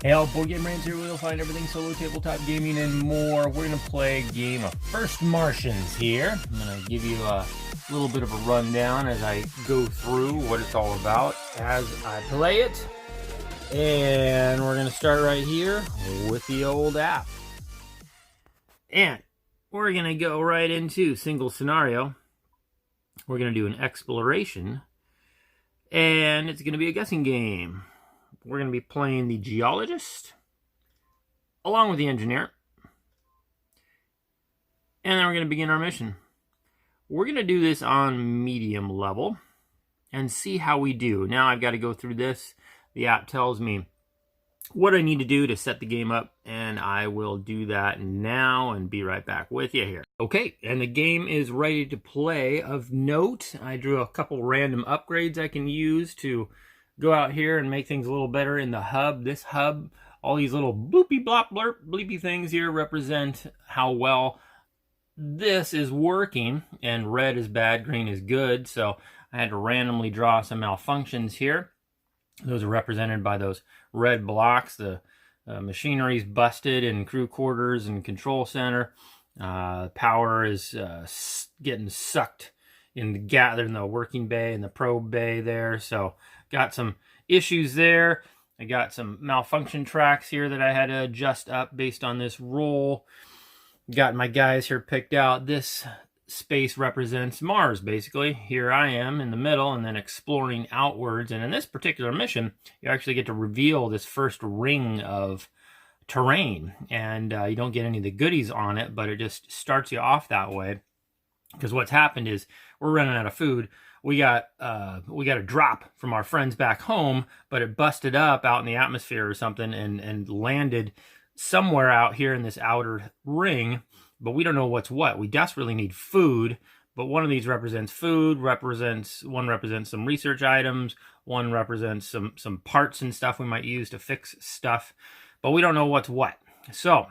Hey all, Boardgamerants here. We'll find everything solo, tabletop gaming, and more. We're going to play a game of First Martians here. I'm going to give you a little bit of a rundown as I go through what it's all about as I play it. And we're going to start right here with the old app. And we're going to go right into single scenario. We're going to do an exploration. And it's going to be a guessing game. We're going to be playing the geologist along with the engineer. And then we're going to begin our mission. We're going to do this on medium level and see how we do. Now I've got to go through this. The app tells me what I need to do to set the game up, and I will do that now and be right back with you here. Okay, and the game is ready to play. Of note, I drew a couple random upgrades I can use to go out here and make things a little better in the hub. This hub, all these little bloopy blop blurp bleepy things here represent how well this is working, and red is bad, green is good. So I had to randomly draw some malfunctions here. Those are represented by those red blocks. The machinery's busted in crew quarters and control center. Power is getting sucked in the working bay and the probe bay there. So got some issues there. I got some malfunction tracks here that I had to adjust up based on this roll. Got my guys here picked out. This space represents Mars, basically. Here I am in the middle and then exploring outwards. And in this particular mission, you actually get to reveal this first ring of terrain. And you don't get any of the goodies on it, but it just starts you off that way. Because what's happened is we're running out of food. We got a drop from our friends back home, but it busted up out in the atmosphere or something and landed somewhere out here in this outer ring, but we don't know what's what. We desperately need food, but one of these represents food, one represents some research items, one represents some parts and stuff we might use to fix stuff, but we don't know what's what. So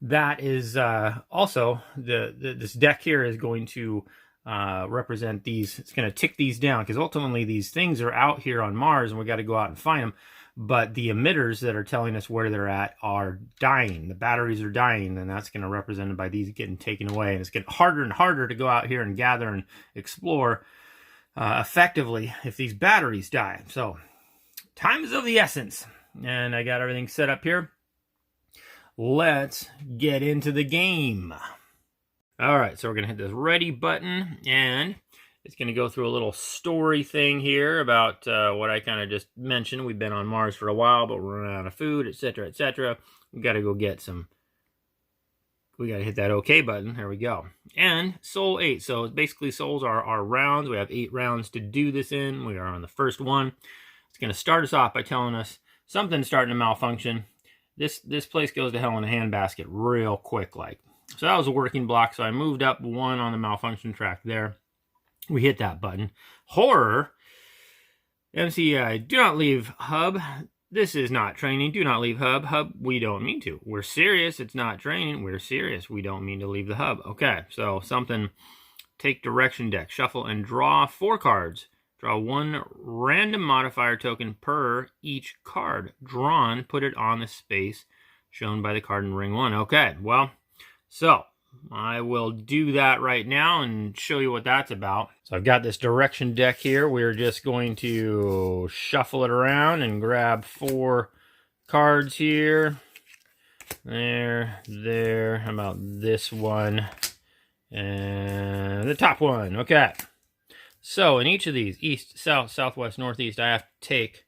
that is also this deck here is going to represent these. It's going to tick these down because ultimately these things are out here on Mars and we got to go out and find them. But the emitters that are telling us where they're at are dying. The batteries are dying, and that's going to be represented by these getting taken away. And it's getting harder and harder to go out here and gather and explore effectively if these batteries die. So time is of the essence. And I got everything set up here. Let's get into the game. All right, so we're going to hit this ready button, and it's going to go through a little story thing here about what I kind of just mentioned. We've been on Mars for a while, but we're running out of food, etc., etc. We got to go get some. We got to hit that OK button. There we go. And Soul 8. So basically, souls are our rounds. We have 8 rounds to do this in. We are on the first one. It's going to start us off by telling us something's starting to malfunction. This place goes to hell in a handbasket real quick, like. So that was a working block. So I moved up one on the malfunction track there. We hit that button. Horror. MCI, do not leave hub. This is not training. Do not leave hub. Hub, we don't mean to. We're serious. It's not training. We're serious. We don't mean to leave the hub. Okay, so something. Take direction deck. Shuffle and draw 4 cards. Draw 1 random modifier token per each card. Drawn, put it on the space shown by the card in ring 1. Okay, well, so I will do that right now and show you what that's about. So I've got this direction deck here. We're just going to shuffle it around and grab 4 cards here. There. How about this one? And the top one. Okay. So in each of these, east, south, southwest, northeast, I have to take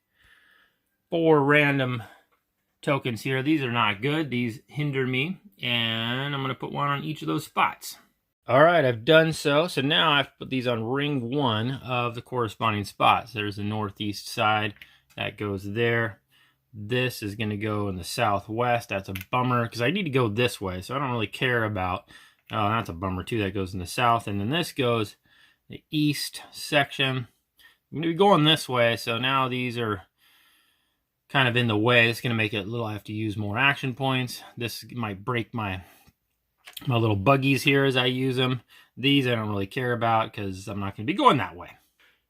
4 random tokens here. These are not good. These hinder me. And I'm going to put 1 on each of those spots. All right, I've done so. So now I have to put these on ring 1 of the corresponding spots. There's the northeast side. That goes there. This is going to go in the southwest. That's a bummer because I need to go this way. So I don't really care about... Oh, that's a bummer too. That goes in the south. And then this goes the east section. I'm going to be going this way. So now these are kind of in the way. It's going to make it a little, I have to use more action points. This might break my little buggies here as I use them. These I don't really care about because I'm not going to be going that way.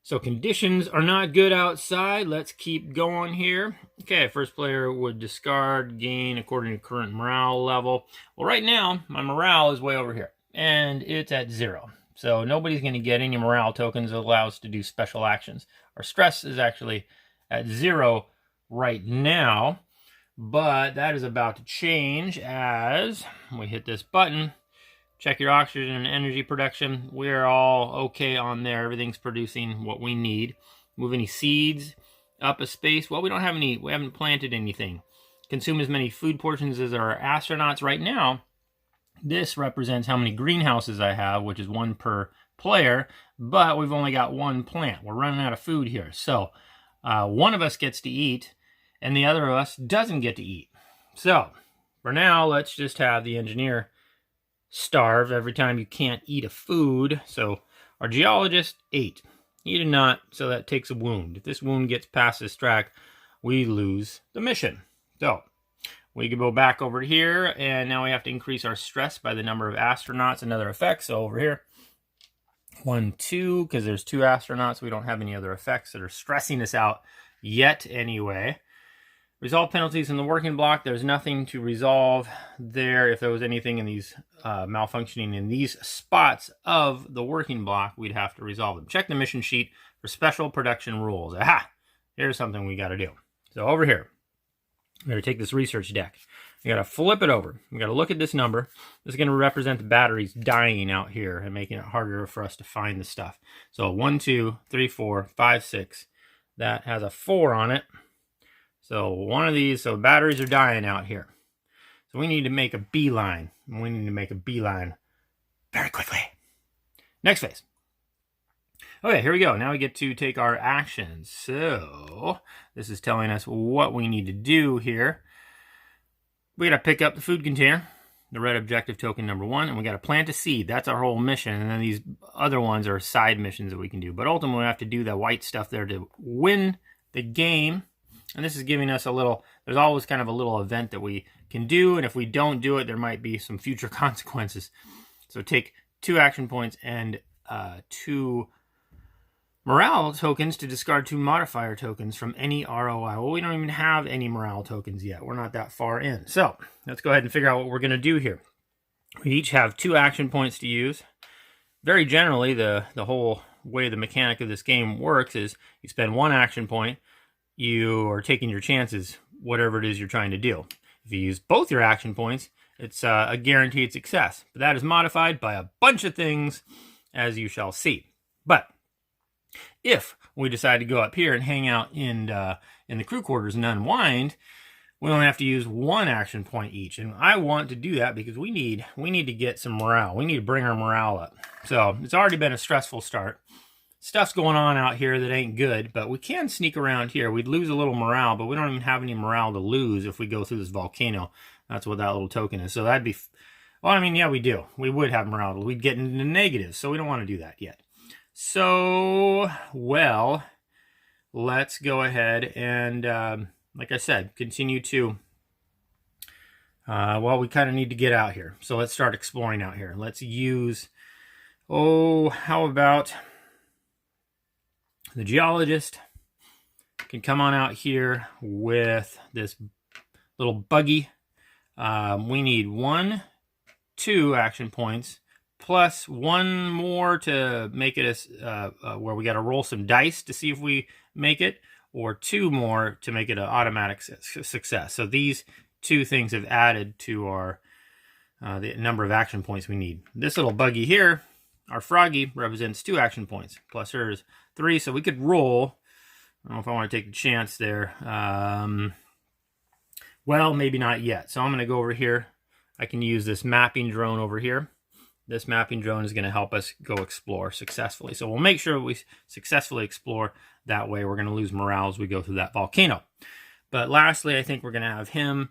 So conditions are not good outside. Let's keep going here. Okay, first player would discard, gain according to current morale level. Well, right now, my morale is way over here, and it's at 0. So nobody's going to get any morale tokens that allow us to do special actions. Our stress is actually at 0 right now, but that is about to change as we hit this button. Check your oxygen and energy production. We're all okay on there. Everything's producing what we need. Move any seeds up a space. Well, we don't have any. We haven't planted anything. Consume as many food portions as our astronauts. Right now, this represents how many greenhouses I have, which is 1 per player, but we've only got 1 plant. We're running out of food here. So one of us gets to eat, and the other of us doesn't get to eat. So for now, let's just have the engineer starve every time you can't eat a food. So our geologist ate. He did not, so that takes a wound. If this wound gets past this track, we lose the mission. So we can go back over here, and now we have to increase our stress by the number of astronauts and other effects. So over here, 1, 2, because there's 2 astronauts. We don't have any other effects that are stressing us out yet anyway. Resolve penalties in the working block. There's nothing to resolve there. If there was anything in these malfunctioning in these spots of the working block, we'd have to resolve them. Check the mission sheet for special production rules. Aha! Here's something we got to do. So over here, we're going to take this research deck. We got to flip it over. We got to look at this number. This is going to represent the batteries dying out here and making it harder for us to find the stuff. So 1, 2, 3, 4, 5, 6. That has a 4 on it. So one of these, so batteries are dying out here. So we need to make a beeline. We need to make a beeline very quickly. Next phase. Okay, here we go. Now we get to take our actions. So this is telling us what we need to do here. We got to pick up the food container, the red objective token number 1, and we got to plant a seed. That's our whole mission. And then these other ones are side missions that we can do. But ultimately, we have to do that white stuff there to win the game. And this is giving us a little, there's always kind of a little event that we can do. And if we don't do it, there might be some future consequences. So take 2 action points and 2 morale tokens to discard 2 modifier tokens from any ROI. Well, we don't even have any morale tokens yet. We're not that far in. So let's go ahead and figure out what we're going to do here. We each have 2 action points to use. Very generally, the whole way the mechanic of this game works is you spend 1 action point. You are taking your chances, whatever it is you're trying to do. If you use both your action points, it's a guaranteed success. But that is modified by a bunch of things, as you shall see. But if we decide to go up here and hang out in the crew quarters and unwind, we only have to use 1 action point each. And I want to do that because we need to get some morale. We need to bring our morale up. So it's already been a stressful start. Stuff's going on out here that ain't good, but we can sneak around here. We'd lose a little morale, but we don't even have any morale to lose if we go through this volcano. That's what that little token is. So that'd be, well, I mean, yeah, we do. We would have morale. We'd get into negatives, so we don't want to do that yet. So, well, let's go ahead and, like I said, continue to, well, we kind of need to get out here. So let's start exploring out here. Let's use, how about the geologist can come on out here with this little buggy. We need 1, 2 action points plus 1 more to make it where we got to roll some dice to see if we make it, or 2 more to make it an automatic success. So these 2 things have added to our the number of action points we need. This little buggy here, our froggy, represents 2 action points plus hers 3, so we could roll. I don't know if I want to take a chance there. Well, maybe not yet. So I'm going to go over here. I can use this mapping drone over here. This mapping drone is going to help us go explore successfully. So we'll make sure we successfully explore. That way we're going to lose morale as we go through that volcano. But lastly, I think we're going to have him,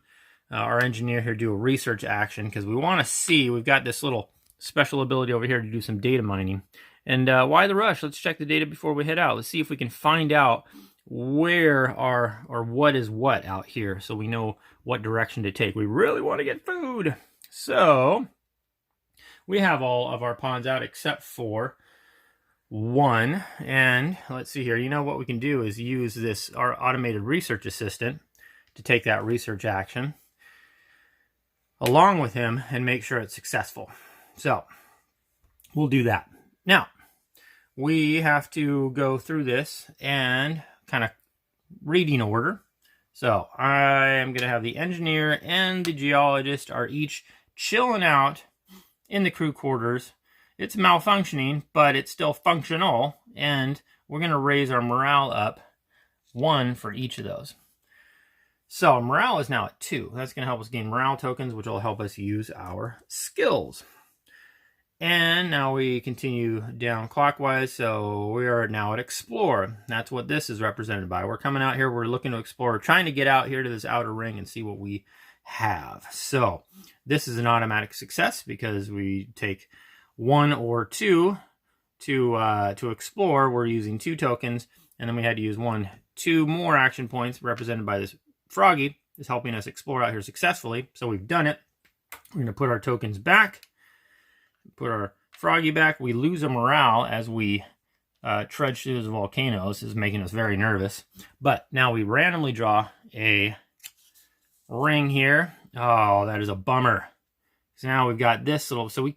our engineer here, do a research action because we want to see, we've got this little special ability over here to do some data mining. And why the rush? Let's check the data before we head out. Let's see if we can find out where or what is what out here so we know what direction to take. We really want to get food. So we have all of our pawns out except for 1. And let's see here. You know what we can do is use this, our automated research assistant, to take that research action along with him and make sure it's successful. So we'll do that. Now, we have to go through this and kind of reading order. So I am going to have the engineer and the geologist are each chilling out in the crew quarters. It's malfunctioning, but it's still functional, and we're going to raise our morale up 1 for each of those. So morale is now at 2. That's going to help us gain morale tokens, which will help us use our skills. And now we continue down clockwise, so we are now at Explore. That's what this is represented by. We're coming out here, we're looking to explore, trying to get out here to this outer ring and see what we have. So this is an automatic success because we take 1 or 2 to explore. We're using 2 tokens, and then we had to use 2 more action points represented by this froggy is helping us explore out here successfully. So we've done it. We're going to put our tokens back. Put our froggy back. We lose our morale as we trudge through those volcanoes. This is making us very nervous. But now we randomly draw a ring here. Oh, that is a bummer. So now we've got this little, so we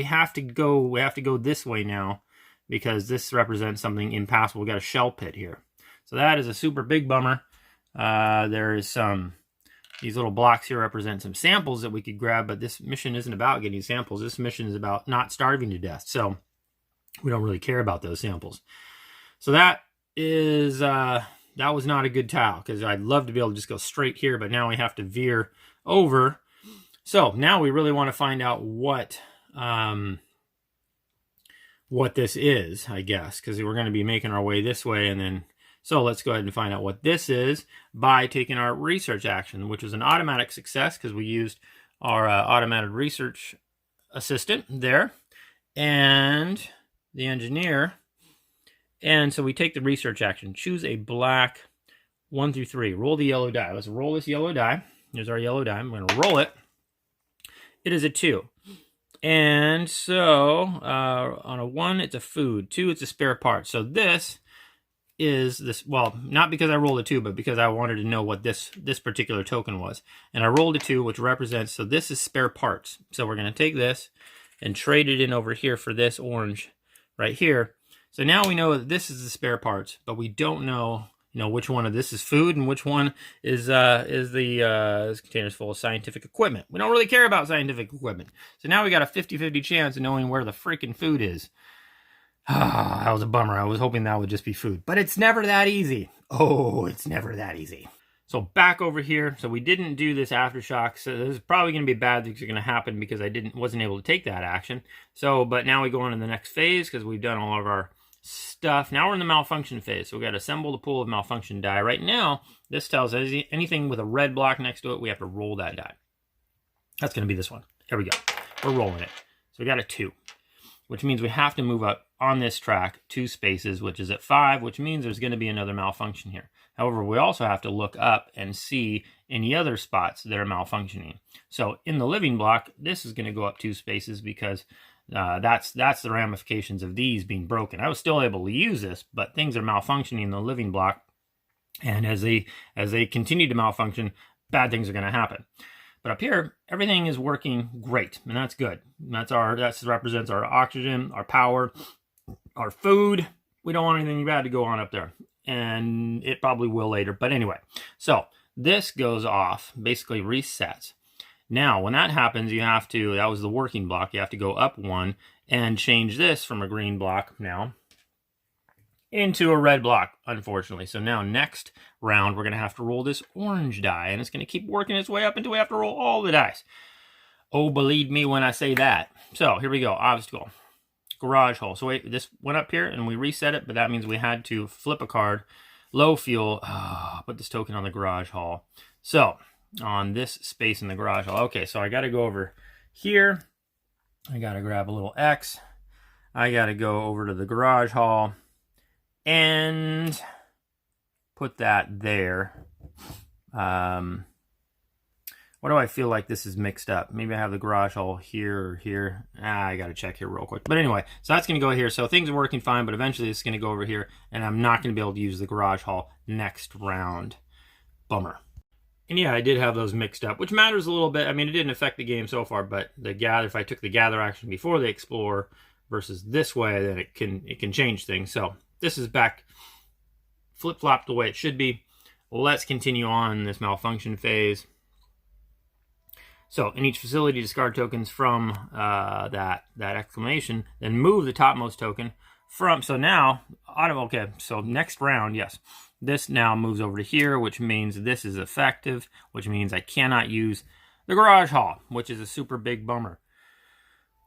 have to go this way now because this represents something impassable. We got a shell pit here. So that is a super big bummer. There is these little blocks here represent some samples that we could grab, but this mission isn't about getting samples. This mission is about not starving to death. So we don't really care about those samples. So that is, that was not a good tile because I'd love to be able to just go straight here, but now we have to veer over. So now we really want to find out what this is, I guess, because we're going to be making our way this way and then. So let's go ahead and find out what this is by taking our research action, which was an automatic success because we used our automated research assistant there and the engineer. And so we take the research action, choose a black 1 through 3, roll the yellow die. Let's roll this yellow die. Here's our yellow die. I'm going to roll it. It is a 2. And so on a 1, it's a food. 2, it's a spare part. So this is this, well, not because I rolled a 2, but because I wanted to know what this particular token was. And I rolled a 2, which represents, so this is spare parts. So we're going to take this and trade it in over here for this orange right here. So now we know that this is the spare parts, but we don't know, which one of this is food and which one is this container's full of scientific equipment. We don't really care about scientific equipment. So now we got a 50-50 chance of knowing where the freaking food is. Ah, that was a bummer. I was hoping that would just be food. But it's never that easy. Oh, it's never that easy. So back over here. So we didn't do this aftershock. So this is probably going to be bad things are going to happen because I wasn't able to take that action. So, but now we go on to the next phase because we've done all of our stuff. Now we're in the malfunction phase. So we got to assemble the pool of malfunction die. Right now, this tells us anything with a red block next to it, we have to roll that die. That's going to be this one. Here we go. We're rolling it. So we got a 2, which means we have to move up on this track 2 spaces, which is at 5, which means there's going to be another malfunction here. However, we also have to look up and see any other spots that are malfunctioning. So in the living block, this is going to go up 2 spaces because that's the ramifications of these being broken. I was still able to use this, but things are malfunctioning in the living block. And as they continue to malfunction, bad things are going to happen. But up here, everything is working great, and that's good. That represents our oxygen, our power, our food. We don't want anything bad to go on up there, and it probably will later. But anyway, so this goes off, basically resets. Now, when that happens, that was the working block. You have to go up 1 and change this from a green block now into a red block, unfortunately. So now next round, we're going to have to roll this orange die, and it's going to keep working its way up until we have to roll all the dice. Oh, believe me when I say that. So here we go, obstacle, garage hole. So wait, this went up here, and we reset it, but that means we had to flip a card, low fuel, put this token on the garage hall. So on this space in the garage hall. Okay, so I got to go over here. I got to grab a little X. I got to go over to the garage hall and put that there. What do I feel like this is mixed up? Maybe I have the garage hall here or here. I got to check here real quick. But anyway, so that's going to go here. So things are working fine, but eventually it's going to go over here, and I'm not going to be able to use the garage hall next round. Bummer. And yeah, I did have those mixed up, which matters a little bit. I mean, it didn't affect the game so far, but the gather, if I took the gather action before the explore versus this way, then it can change things. So this is back flip-flopped the way it should be. Let's continue on this malfunction phase. So in each facility, discard tokens from that exclamation, then move the topmost token from, so now, okay, so next round, yes. This now moves over to here, which means this is effective, which means I cannot use the garage hall, which is a super big bummer.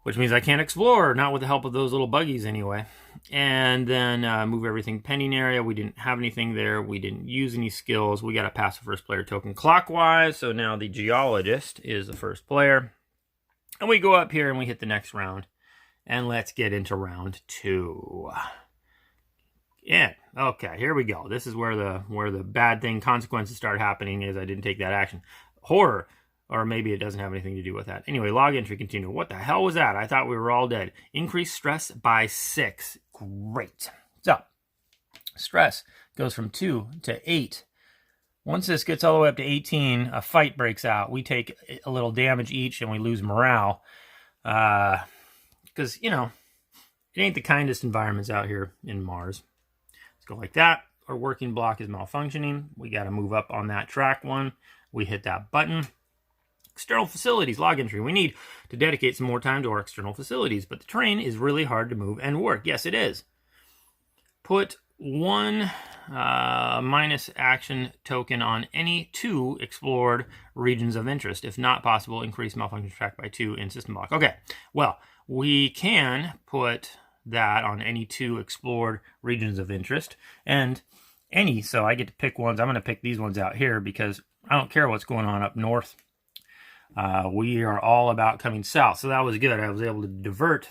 Which means I can't explore, not with the help of those little buggies anyway. And then move everything pending area. We didn't have anything there. We didn't use any skills. We got to pass the first player token clockwise. So now the geologist is the first player. And we go up here and we hit the next round. And let's get into round 2. Yeah, okay, here we go. This is where the bad thing consequences start happening is I didn't take that action. Horror. Or maybe it doesn't have anything to do with that. Anyway, log entry continue. What the hell was that? I thought we were all dead. Increase stress by 6. Great. So, stress goes from 2 to 8. Once this gets all the way up to 18, a fight breaks out. We take a little damage each and we lose morale. Because, you know, it ain't the kindest environments out here in Mars. Let's go like that. Our working block is malfunctioning. We got to move up on that track one. We hit that button. External facilities, log entry. We need to dedicate some more time to our external facilities, but the terrain is really hard to move and work. Yes, it is. Put 1 minus action token on any 2 explored regions of interest. If not possible, increase malfunction track by 2 in system block. Okay, well, we can put that on any 2 explored regions of interest, and any, so I get to pick ones. I'm going to pick these ones out here because I don't care what's going on up north. We are all about coming south, so that was good. I was able to divert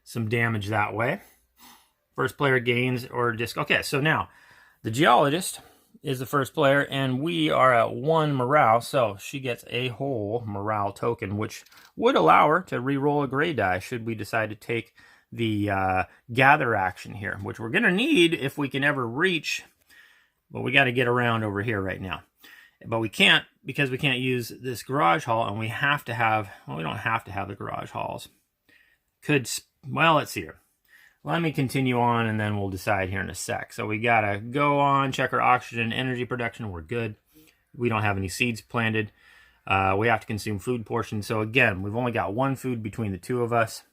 some damage that way. First player gains or disc. Okay, so now the geologist is the first player, and we are at 1 morale, so she gets a whole morale token, which would allow her to re-roll a gray die should we decide to take the gather action here, which we're going to need if we can ever reach, but we got to get around over here right now. But we can't, because we can't use this garage hall, and we have to have, well, we don't have to have the garage halls. Well, let's see here. Let me continue on, and then we'll decide here in a sec. So we got to go on, check our oxygen energy production. We're good. We don't have any seeds planted. We have to consume food portions. So again, we've only got 1 food between the 2 of us.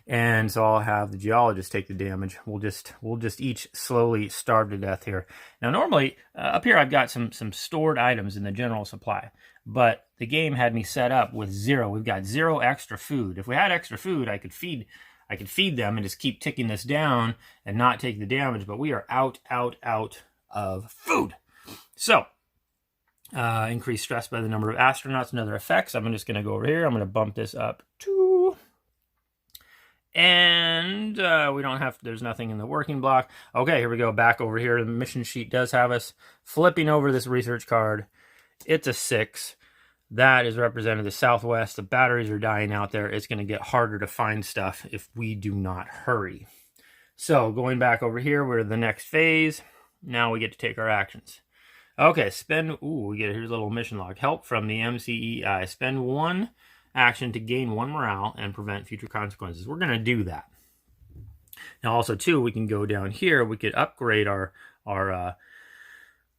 And so I'll have the geologist take the damage. We'll just each slowly starve to death here. Now normally up here I've got some stored items in the general supply, but the game had me set up with 0. We've got 0 extra food. If we had extra food, I could feed them and just keep ticking this down and not take the damage. But we are out of food. So increase stress by the number of astronauts and other effects. I'm just going to go over here. I'm going to bump this up to. And we don't have, there's nothing in the working block. Okay, here we go, back over here. The mission sheet does have us flipping over this research card. It's a 6. That is represented the southwest. The batteries are dying out there. It's going to get harder to find stuff if we do not hurry. So going back over here, we're the next phase. Now we get to take our actions. Okay, here's a little mission log. Help from the MCEI. Spend 1 action to gain 1 morale and prevent future consequences. We're going to do that. Now also too, we can go down here. We could upgrade our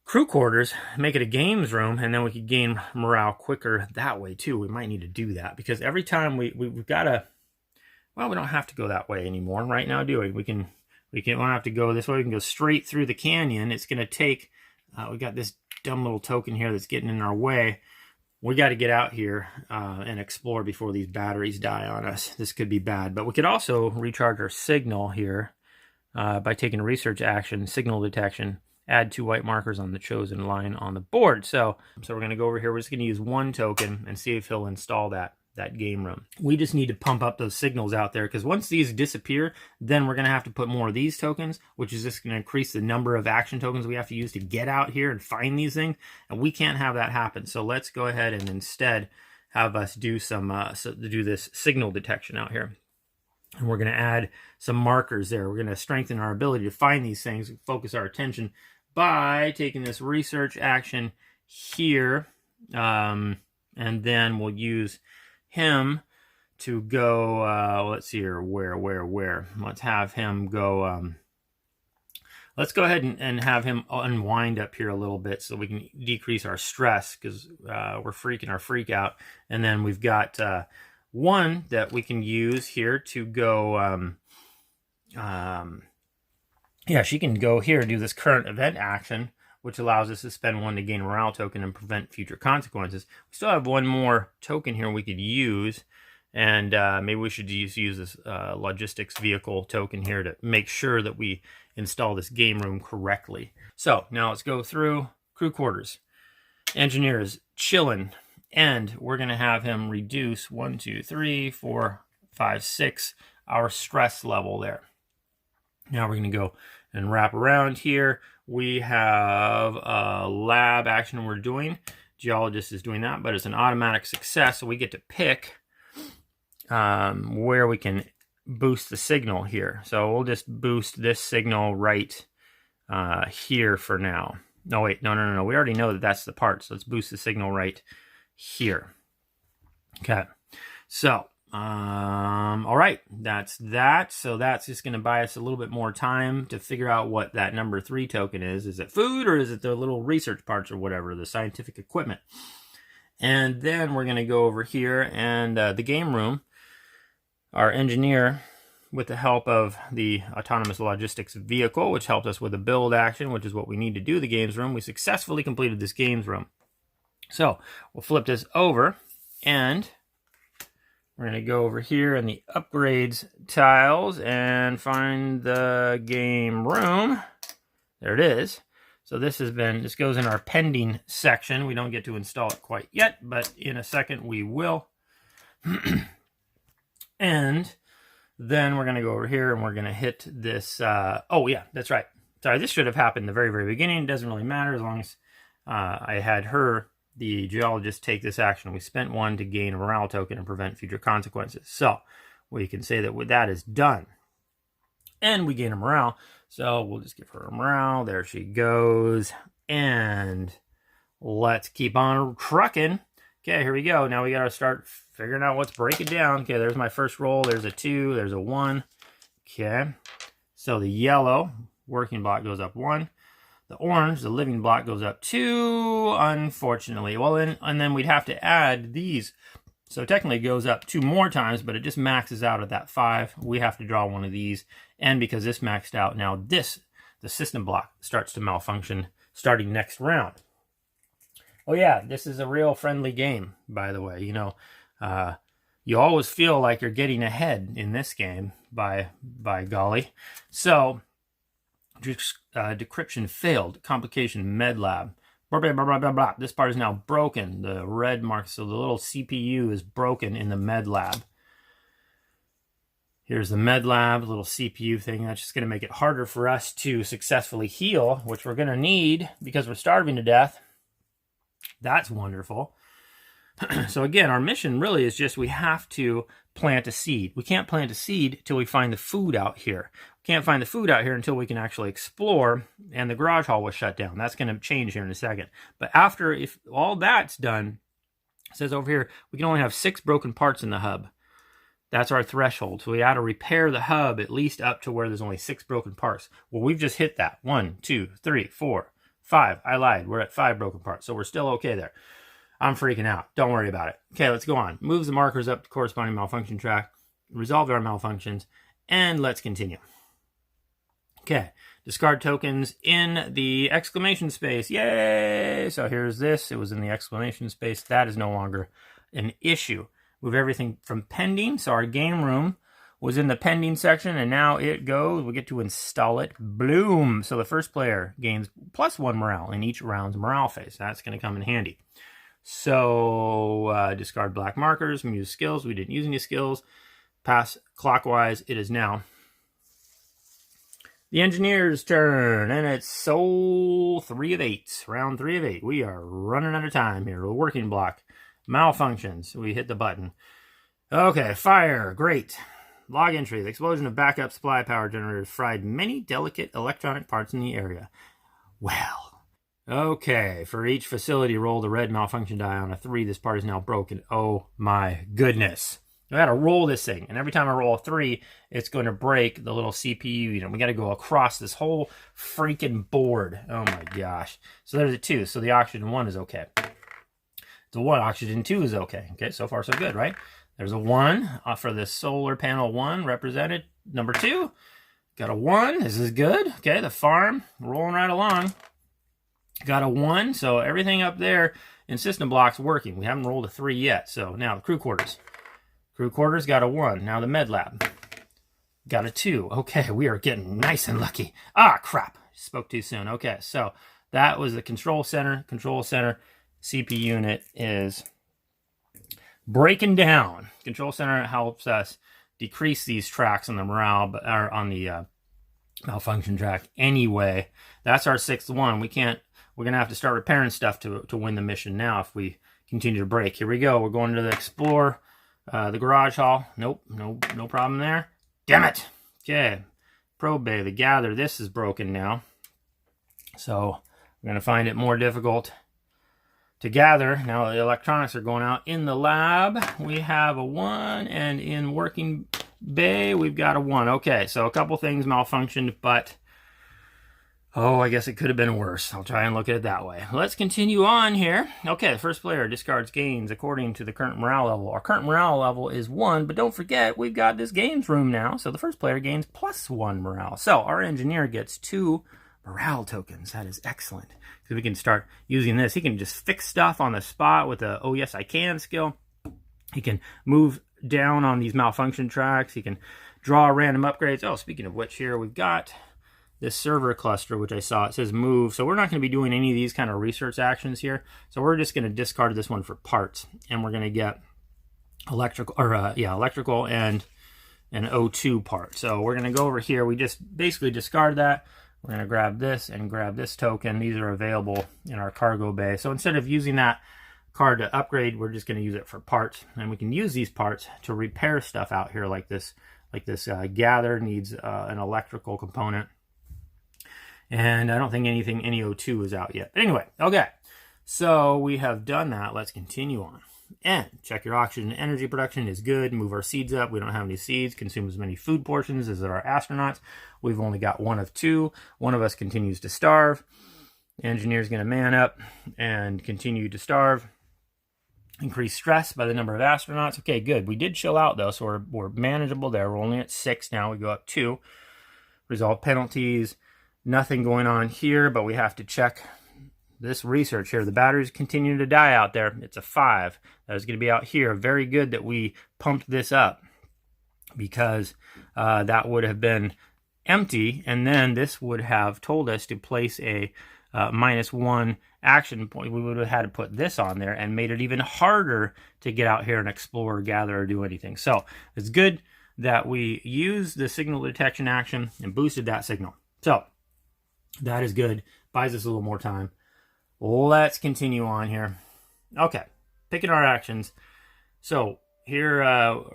crew quarters, make it a games room, and then we could gain morale quicker that way too. We might need to do that because every time we've got to, well, we don't have to go that way anymore right now, do we? We don't have to go this way. We can go straight through the canyon. It's going to take, we got this dumb little token here that's getting in our way. We got to get out here and explore before these batteries die on us. This could be bad. But we could also recharge our signal here by taking a research action, signal detection, add 2 white markers on the chosen line on the board. So we're going to go over here. We're just going to use 1 token and see if he'll install that that game room. We just need to pump up those signals out there, because once these disappear, then we're going to have to put more of these tokens, which is just going to increase the number of action tokens we have to use to get out here and find these things, and we can't have that happen. So let's go ahead and instead have us do some do this signal detection out here. And we're going to add some markers there. We're going to strengthen our ability to find these things, focus our attention by taking this research action here. And then we'll use him to go, let's see here, where? Let's have him go, let's go ahead and have him unwind up here a little bit so we can decrease our stress, because we're freaking our freak out. And then we've got one that we can use here to go, yeah, she can go here and do this current event action, which allows us to spend 1 to gain a morale token and prevent future consequences. We still have one more token here we could use, and maybe we should use this logistics vehicle token here to make sure that we install this game room correctly. So now let's go through crew quarters. Engineers, chillin', and we're going to have him reduce 1, 2, 3, 4, 5, 6 our stress level there. Now we're going to go and wrap around here. We have a lab action we're doing. Geologist is doing that, but it's an automatic success, so we get to pick where we can boost the signal here. So we'll just boost this signal right here for now. No, wait, no. We already know that that's the part, so let's boost the signal right here. Okay, so all right, that's that. So that's just going to buy us a little bit more time to figure out what that number 3 token is. Is it food, or is it the little research parts or whatever, the scientific equipment? And then we're going to go over here and the game room. Our engineer, with the help of the autonomous logistics vehicle, which helped us with a build action, which is what we need to do the games room. We successfully completed this games room. So we'll flip this over, and we're going to go over here in the upgrades tiles and find the game room. There it is. So this goes in our pending section. We don't get to install it quite yet, but in a second we will. And then we're going to go over here and we're going to hit this. Oh yeah, that's right. Sorry, this should have happened the very, very beginning. It doesn't really matter as long as I had her, the geologist, take this action. We spent 1 to gain a morale token and prevent future consequences. So we can say that that is done. And we gain a morale. So we'll just give her a morale. There she goes. And let's keep on trucking. Okay, here we go. Now we got to start figuring out what's breaking down. Okay, there's my first roll. There's a 2. There's a 1. Okay. So the yellow working block goes up 1. The orange, the living block, goes up 2, unfortunately. Well, and then we'd have to add these. So technically it goes up 2 more times, but it just maxes out at that 5. We have to draw one of these. And because this maxed out, now the system block starts to malfunction starting next round. Oh yeah, this is a real friendly game, by the way. You know, you always feel like you're getting ahead in this game, by golly. So decryption failed. Complication med lab. Blah, blah, blah, blah, blah. This part is now broken. The red mark, so the little CPU is broken in the med lab. Here's the med lab, little CPU thing. That's just going to make it harder for us to successfully heal, which we're going to need because we're starving to death. That's wonderful. So again, our mission really is just we have to plant a seed. We can't plant a seed till we find the food out here. We can't find the food out here until we can actually explore, and the garage hall was shut down. That's going to change here in a second. But after, if all that's done, it says over here, we can only have 6 broken parts in the hub. That's our threshold. So we got to repair the hub at least up to where there's only 6 broken parts. Well, we've just hit that. 1, 2, 3, 4, 5. I lied. We're at 5 broken parts. So we're still okay there. I'm freaking out. Don't worry about it. Okay, let's go on. Moves the markers up to corresponding malfunction track. Resolve our malfunctions. And let's continue. Okay. Discard tokens in the exclamation space. Yay! So here's this. It was in the exclamation space. That is no longer an issue. Move everything from pending. So our game room was in the pending section, and now it goes. We get to install it. Bloom. So the first player gains +1 morale in each round's morale phase. That's going to come in handy. So discard black markers, use skills. We didn't use any skills. Pass clockwise. It is now the engineer's turn, and it's Soul 3 of 8. Round 3 of 8. We are running out of time here. A working block. Malfunctions. We hit the button. Okay, fire. Great. Log entry. The explosion of backup supply power generators fried many delicate electronic parts in the area. Well. Okay, for each facility, roll the red malfunction die on a 3. This part is now broken. Oh my goodness. I gotta roll this thing, and every time I roll a 3, it's going to break the little CPU unit. We gotta go across this whole freaking board. Oh my gosh. So there's a 2. So the oxygen 1 is okay. The 1, oxygen 2 is okay. Okay, so far so good, right? There's a 1 for the solar panel 1 represented. Number 2, got a 1. This is good. Okay, the farm rolling right along. Got a 1, so everything up there in system blocks working. We haven't rolled a 3 yet. So now the crew quarters. Crew quarters got a 1. Now the med lab. Got a 2. Okay, we are getting nice and lucky. Ah, crap. Spoke too soon. Okay, so that was the control center. Control center CPU unit is breaking down. Control center helps us decrease these tracks on the morale, or on the malfunction track anyway. That's our 6th one. We're going to have to start repairing stuff to win the mission now if we continue to break. Here we go. We're going to the explore. The garage hall. Nope, no problem there. Damn it. Okay. Probe bay, the gather. This is broken now. So we're going to find it more difficult to gather. Now the electronics are going out. In the lab, we have a 1, and in working bay, we've got a 1. Okay, so a couple things malfunctioned, but oh, I guess it could have been worse. I'll try and look at it that way. Let's continue on here. Okay, the first player discards gains according to the current morale level. Our current morale level is 1, but don't forget, we've got this games room now, so the first player gains +1 morale. So our engineer gets 2 morale tokens. That is excellent. So we can start using this. He can just fix stuff on the spot with a "Oh yes, I can" skill. He can move down on these malfunction tracks. He can draw random upgrades. Oh, speaking of which, here we've got this server cluster, which I saw, it says move. So we're not going to be doing any of these kind of research actions here. So we're just going to discard this one for parts, and we're going to get electrical and an O2 part. So we're going to go over here. We just basically discard that. We're going to grab this and grab this token. These are available in our cargo bay. So instead of using that card to upgrade, we're just going to use it for parts, and we can use these parts to repair stuff out here like this. Gather needs an electrical component. And I don't think any O2 is out yet. But anyway, okay. So we have done that. Let's continue on. And check your oxygen energy production is good. Move our seeds up. We don't have any seeds. Consume as many food portions as our astronauts. We've only got 1 of 2. One of us continues to starve. The engineer's going to man up and continue to starve. Increase stress by the number of astronauts. Okay, good. We did chill out, though, so we're manageable there. We're only at 6 now. We go up 2. Resolve penalties. Nothing going on here, but we have to check this research here. The batteries continue to die out there. It's a 5. That is going to be out here. Very good that we pumped this up, because that would have been empty, and then this would have told us to place a -1 action point. We would have had to put this on there and made it even harder to get out here and explore, gather, or do anything. So it's good that we used the signal detection action and boosted that signal. So that is good. Buys us a little more time. Let's continue on here. Okay, picking our actions. So here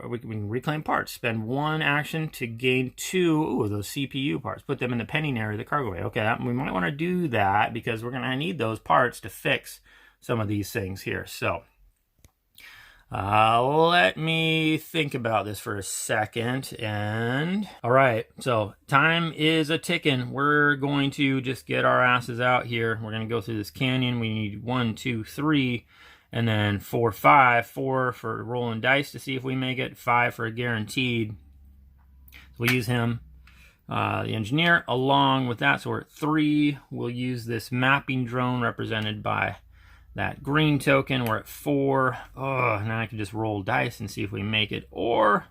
we can reclaim parts. Spend 1 action to gain 2 of those CPU parts. Put them in the pending area of the cargo bay. Okay, we might want to do that because we're going to need those parts to fix some of these things here. So let me think about this for a second. And all right, so time is a ticking. We're going to just get our asses out here. We're going to go through this canyon. We need 1, 2, 3, and then 4, 5. 4 for rolling dice to see if we make it. 5 for a guaranteed. So we'll use him, the engineer, along with that. So we're at 3. We'll use this mapping drone represented by that green token. We're at 4. Oh, now I can just roll dice and see if we make it. Or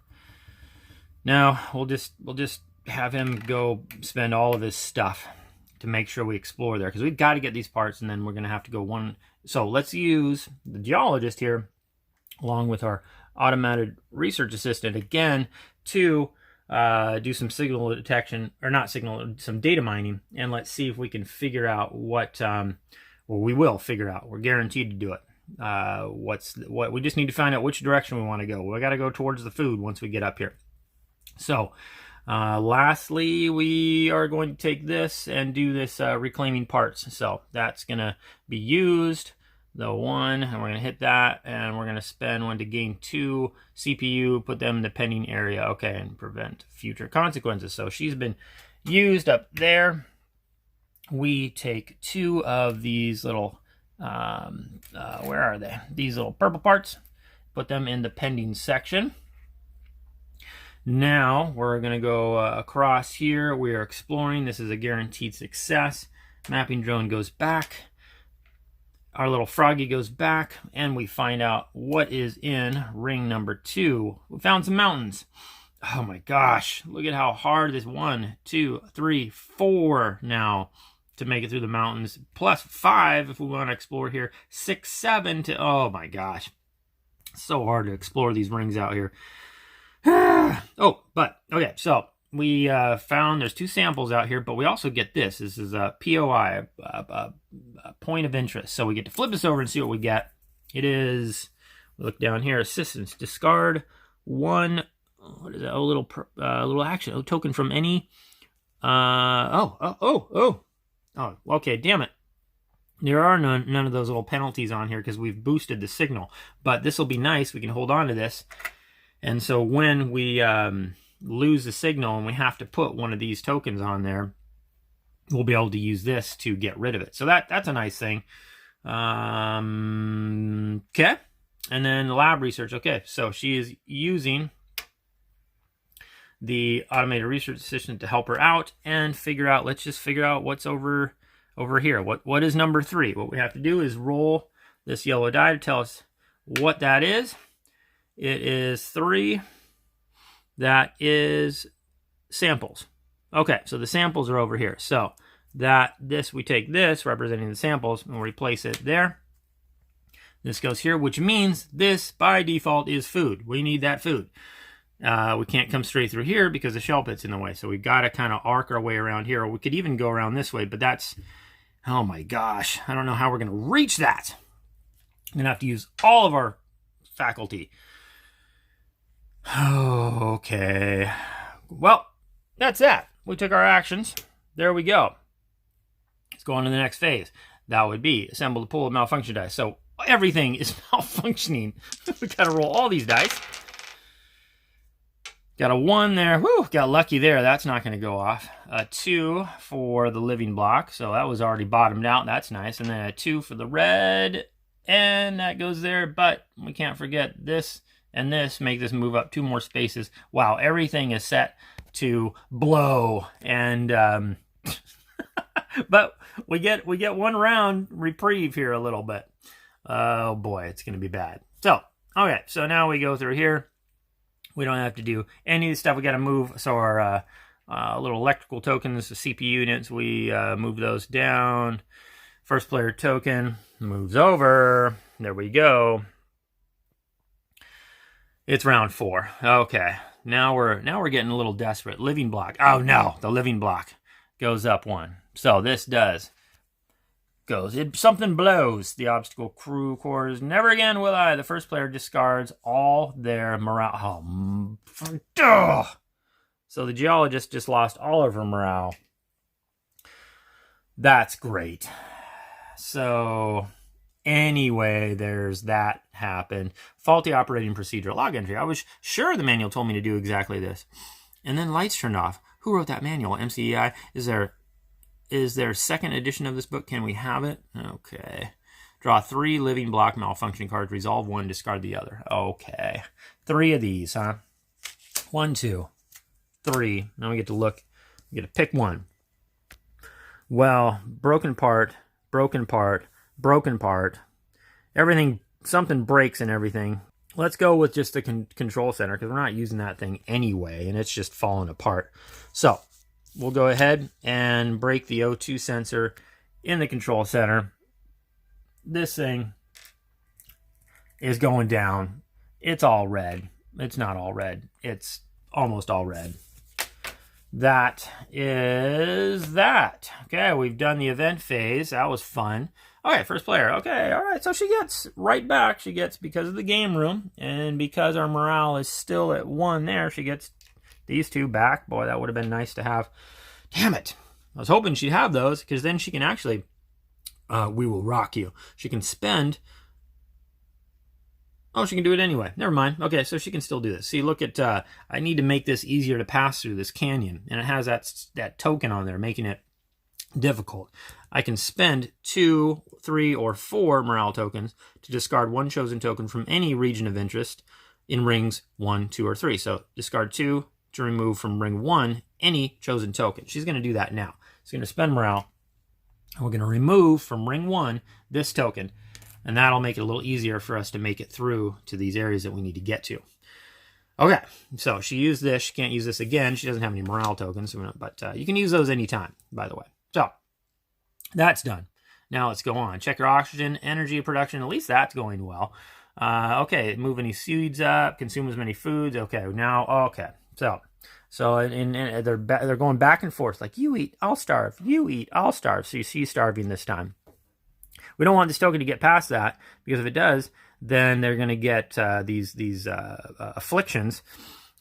no, we'll just have him go spend all of his stuff to make sure we explore there, because we've got to get these parts, and then we're going to have to go 1 So let's use the geologist here, along with our automated research assistant again, to do some signal detection, or not signal, some data mining, and let's see if we can figure out what, well, we will figure out. We're guaranteed to do it. What we just need to find out which direction we want to go. We got to go towards the food once we get up here. So lastly, we are going to take this and do this reclaiming parts. So that's going to be used, the 1, and we're going to hit that, and we're going to spend 1 to gain 2 CPU, put them in the pending area, okay, and prevent future consequences. So she's been used up there. We take 2 of these little, where are they? These little purple parts, put them in the pending section. Now we're going to go across here. We are exploring. This is a guaranteed success. Mapping drone goes back. Our little froggy goes back, and we find out what is in ring number 2. We found some mountains. Oh my gosh, look at how hard this 1, 2, 3, 4 now to make it through the mountains, plus 5 if we want to explore here, 6, 7 to, oh my gosh, so hard to explore these rings out here. Oh, but okay, so we found there's 2 samples out here, but we also get this. This is a POI, a point of interest. So we get to flip this over and see what we get. It is, look down here, assistance, discard 1, what is that? Oh, little action, oh, token from any, oh, okay, damn it. There are none of those little penalties on here because we've boosted the signal, but this will be nice. We can hold on to this. And so when we lose the signal and we have to put one of these tokens on there, we'll be able to use this to get rid of it. So that's a nice thing. Okay. And then the lab research. Okay, so she is using the automated research assistant to help her out and figure out, let's just figure out what's over here. What is number 3? What we have to do is roll this yellow die to tell us what that is. It is 3. That is samples. Okay, so the samples are over here. So we take this representing the samples and replace it there. This goes here, which means this by default is food. We need that food. We can't come straight through here because the shell pit's in the way. So we've got to kind of arc our way around here. Or we could even go around this way, but that's, oh my gosh, I don't know how we're going to reach that. I'm going to have to use all of our faculty. Okay. Well, that's that. We took our actions. There we go. Let's go on to the next phase. That would be assemble the pool of malfunction dice. So everything is malfunctioning. We got to roll all these dice. Got a 1 there. Whew, got lucky there. That's not going to go off. A 2 for the living block. So that was already bottomed out. That's nice. And then a 2 for the red. And that goes there. But we can't forget this and this. Make this move up 2 more spaces. Wow, everything is set to blow. And but we get 1 round reprieve here a little bit. Oh boy, it's going to be bad. So, okay, so now we go through here. We don't have to do any of the stuff. We got to move. So our little electrical tokens, the CPU units, we move those down. First player token moves over. There we go. It's round 4. Okay, now we're getting a little desperate. Living block. Oh no, the living block goes up 1. So this something blows. The obstacle crew quarters. Never again will I. The first player discards all their morale. Oh, so the geologist just lost all of her morale. That's great. So anyway, there's that happened. Faulty operating procedure. Log entry. I was sure the manual told me to do exactly this. And then lights turned off. Who wrote that manual? MCEI. Is there a second edition of this book? Can we have it? Okay. Draw 3 living block malfunction cards. Resolve 1, discard the other. Okay. 3 of these, huh? 1, 2, 3. Now we get to look. We get to pick 1. Well, broken part, broken part, broken part. Everything, something breaks and everything. Let's go with just the control center because we're not using that thing anyway, and it's just falling apart. So we'll go ahead and break the O2 sensor in the control center. this thing is going down. It's all red. It's not all red. It's almost all red. That is that. Okay, we've done the event phase. That was fun. Okay, first player. Okay, all right. So she gets right back. She gets, because of the game room and because our morale is still at 1 there, she gets these 2 back. Boy, that would have been nice to have. Damn it. I was hoping she'd have those, because then she can actually, we will rock you. She can spend. Oh, she can do it anyway. Never mind. Okay, so she can still do this. See, look at, I need to make this easier to pass through this canyon. And it has that token on there, making it difficult. I can spend 2, 3, or 4 morale tokens to discard 1 chosen token from any region of interest in rings 1, 2, or 3. So discard 2 to remove from ring 1 any chosen token. She's going to do that now. She's going to spend morale. And we're going to remove from ring 1 this token. And that'll make it a little easier for us to make it through to these areas that we need to get to. Okay, so she used this. She can't use this again. She doesn't have any morale tokens, but you can use those anytime, by the way. So that's done. Now let's go on. Check your oxygen, energy production. At least that's going well. Okay, move any seeds up, consume as many foods. Okay, now, okay. So and they're going back and forth. Like, you eat, I'll starve. You eat, I'll starve. So you see starving this time. We don't want this token to get past that, because if it does, then they're going to get these afflictions,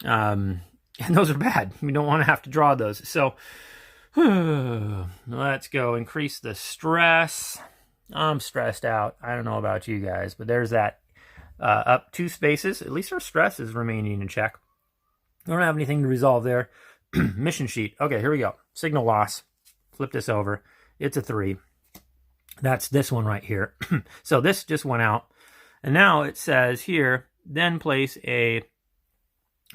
and those are bad. We don't want to have to draw those. So let's go increase the stress. I'm stressed out. I don't know about you guys, but there's that up 2 spaces. At least our stress is remaining in check. We don't have anything to resolve there. Mission sheet. Okay, here we go. Signal loss. Flip this over. It's a 3. That's this one right here. So this just went out. And now it says here, then place a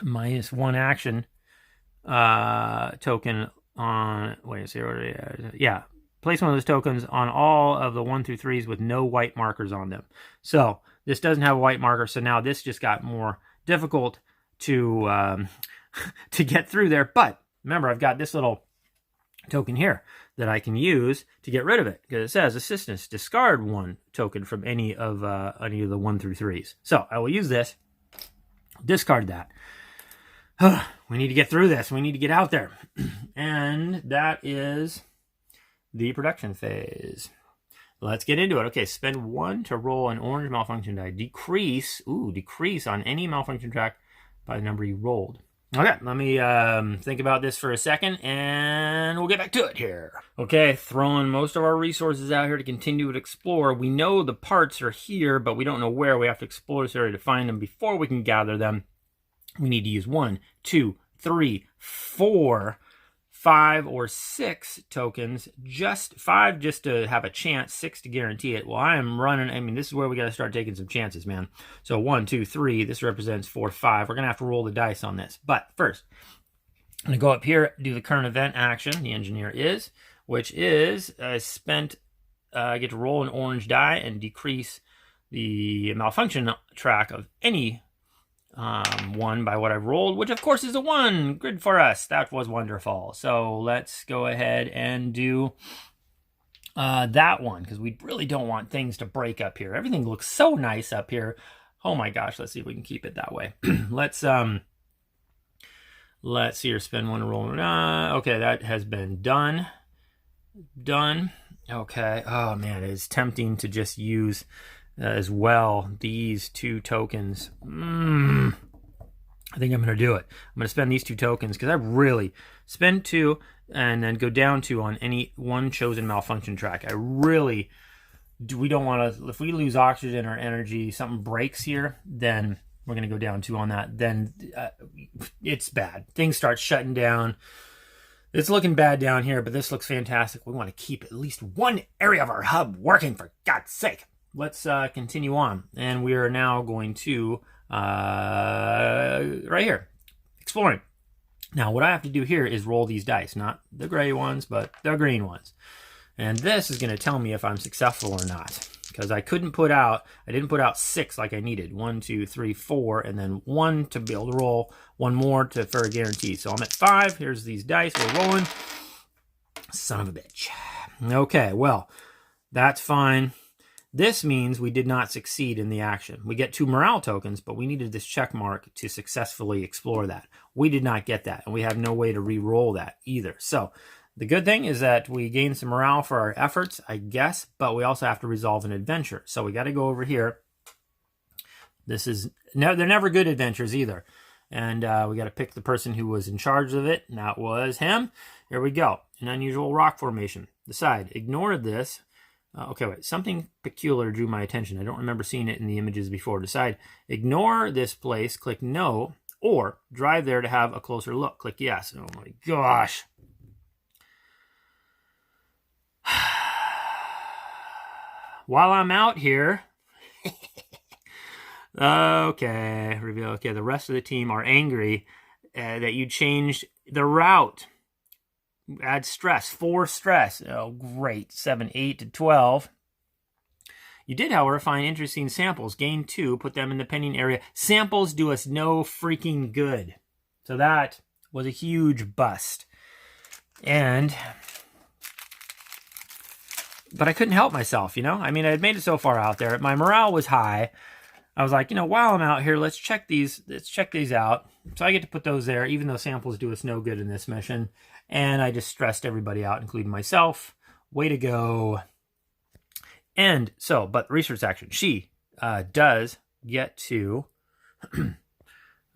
-1 action token on, wait, yeah. Place one of those tokens on all of the 1 through 3s with no white markers on them. So this doesn't have a white marker. So now this just got more difficult to to get through there. But remember, I've got this little token here that I can use to get rid of it, because it says assistance, discard 1 token from any of the 1 through 3s. So I will use this, discard that. We need to get through this. We need to get out there. And that is the production phase. Let's get into it. Okay, spend 1 to roll an orange malfunction die. Decrease on any malfunction track by the number you rolled. Okay, let me think about this for a second, and we'll get back to it here. Okay, throwing most of our resources out here to continue to explore. We know the parts are here, but we don't know where. We have to explore this area to find them before we can gather them. We need to use 1, 2, 3, 4, 5, or 6 tokens. Just 5 just to have a chance, 6 to guarantee it. Well, I am running. I mean, this is where we got to start taking some chances, man. So 1, 2, 3. This represents 4, 5. We're going to have to roll the dice on this. But first, I'm going to go up here, do the current event action. The engineer is, which is spent. I get to roll an orange die and decrease the malfunction track of any 1 by what I've rolled, which of course is a 1. Good for us. That was wonderful. So let's go ahead and do that one, because we really don't want things to break up here. Everything looks so nice up here. Oh my gosh, let's see if we can keep it that way. Let's see here, spend 1 to roll. Okay, that has been done. Okay. Oh man, it is tempting to just use as well these 2 tokens. I think I'm going to do it. I'm going to spend these 2 tokens, because I really spend 2 and then go down 2 on any 1 chosen malfunction track. We don't want to, if we lose oxygen or energy, something breaks here, then we're going to go down 2 on that. Then it's bad. Things start shutting down. It's looking bad down here, but this looks fantastic. We want to keep at least 1 area of our hub working, for God's sake. Let's continue on. And we are now going to, right here, exploring. Now, what I have to do here is roll these dice, not the gray ones, but the green ones. And this is going to tell me if I'm successful or not, because I didn't put out 6 like I needed. 1, 2, 3, 4, and then 1 to be able to roll 1 more for a guarantee. So I'm at 5. Here's these dice. We're rolling. Son of a bitch. Okay, well, that's fine. This means we did not succeed in the action. We get 2 morale tokens, but we needed this check mark to successfully explore that. We did not get that, and we have no way to re-roll that either. So the good thing is that we gain some morale for our efforts, I guess, but we also have to resolve an adventure. So we got to go over here. This is they're never good adventures either. And we got to pick the person who was in charge of it, and that was him. Here we go. An unusual rock formation. Decide. Ignore this. Okay, wait. Something peculiar drew my attention. I don't remember seeing it in the images before. Decide. Ignore this place. Click no. Or drive there to have a closer look. Click yes. Oh my gosh. While I'm out here... Okay, reveal. Okay, the rest of the team are angry that you changed the route. Add stress. 4 stress. Oh, great. 7, 8 to 12. You did, however, find interesting samples. Gain 2. Put them in the pending area. Samples do us no freaking good. So that was a huge bust. But I couldn't help myself, you know? I mean, I had made it so far out there. My morale was high. I was like, you know, while I'm out here, let's check these out. So I get to put those there, even though samples do us no good in this mission. And I just stressed everybody out, including myself. Way to go. And so, but research action. She does get to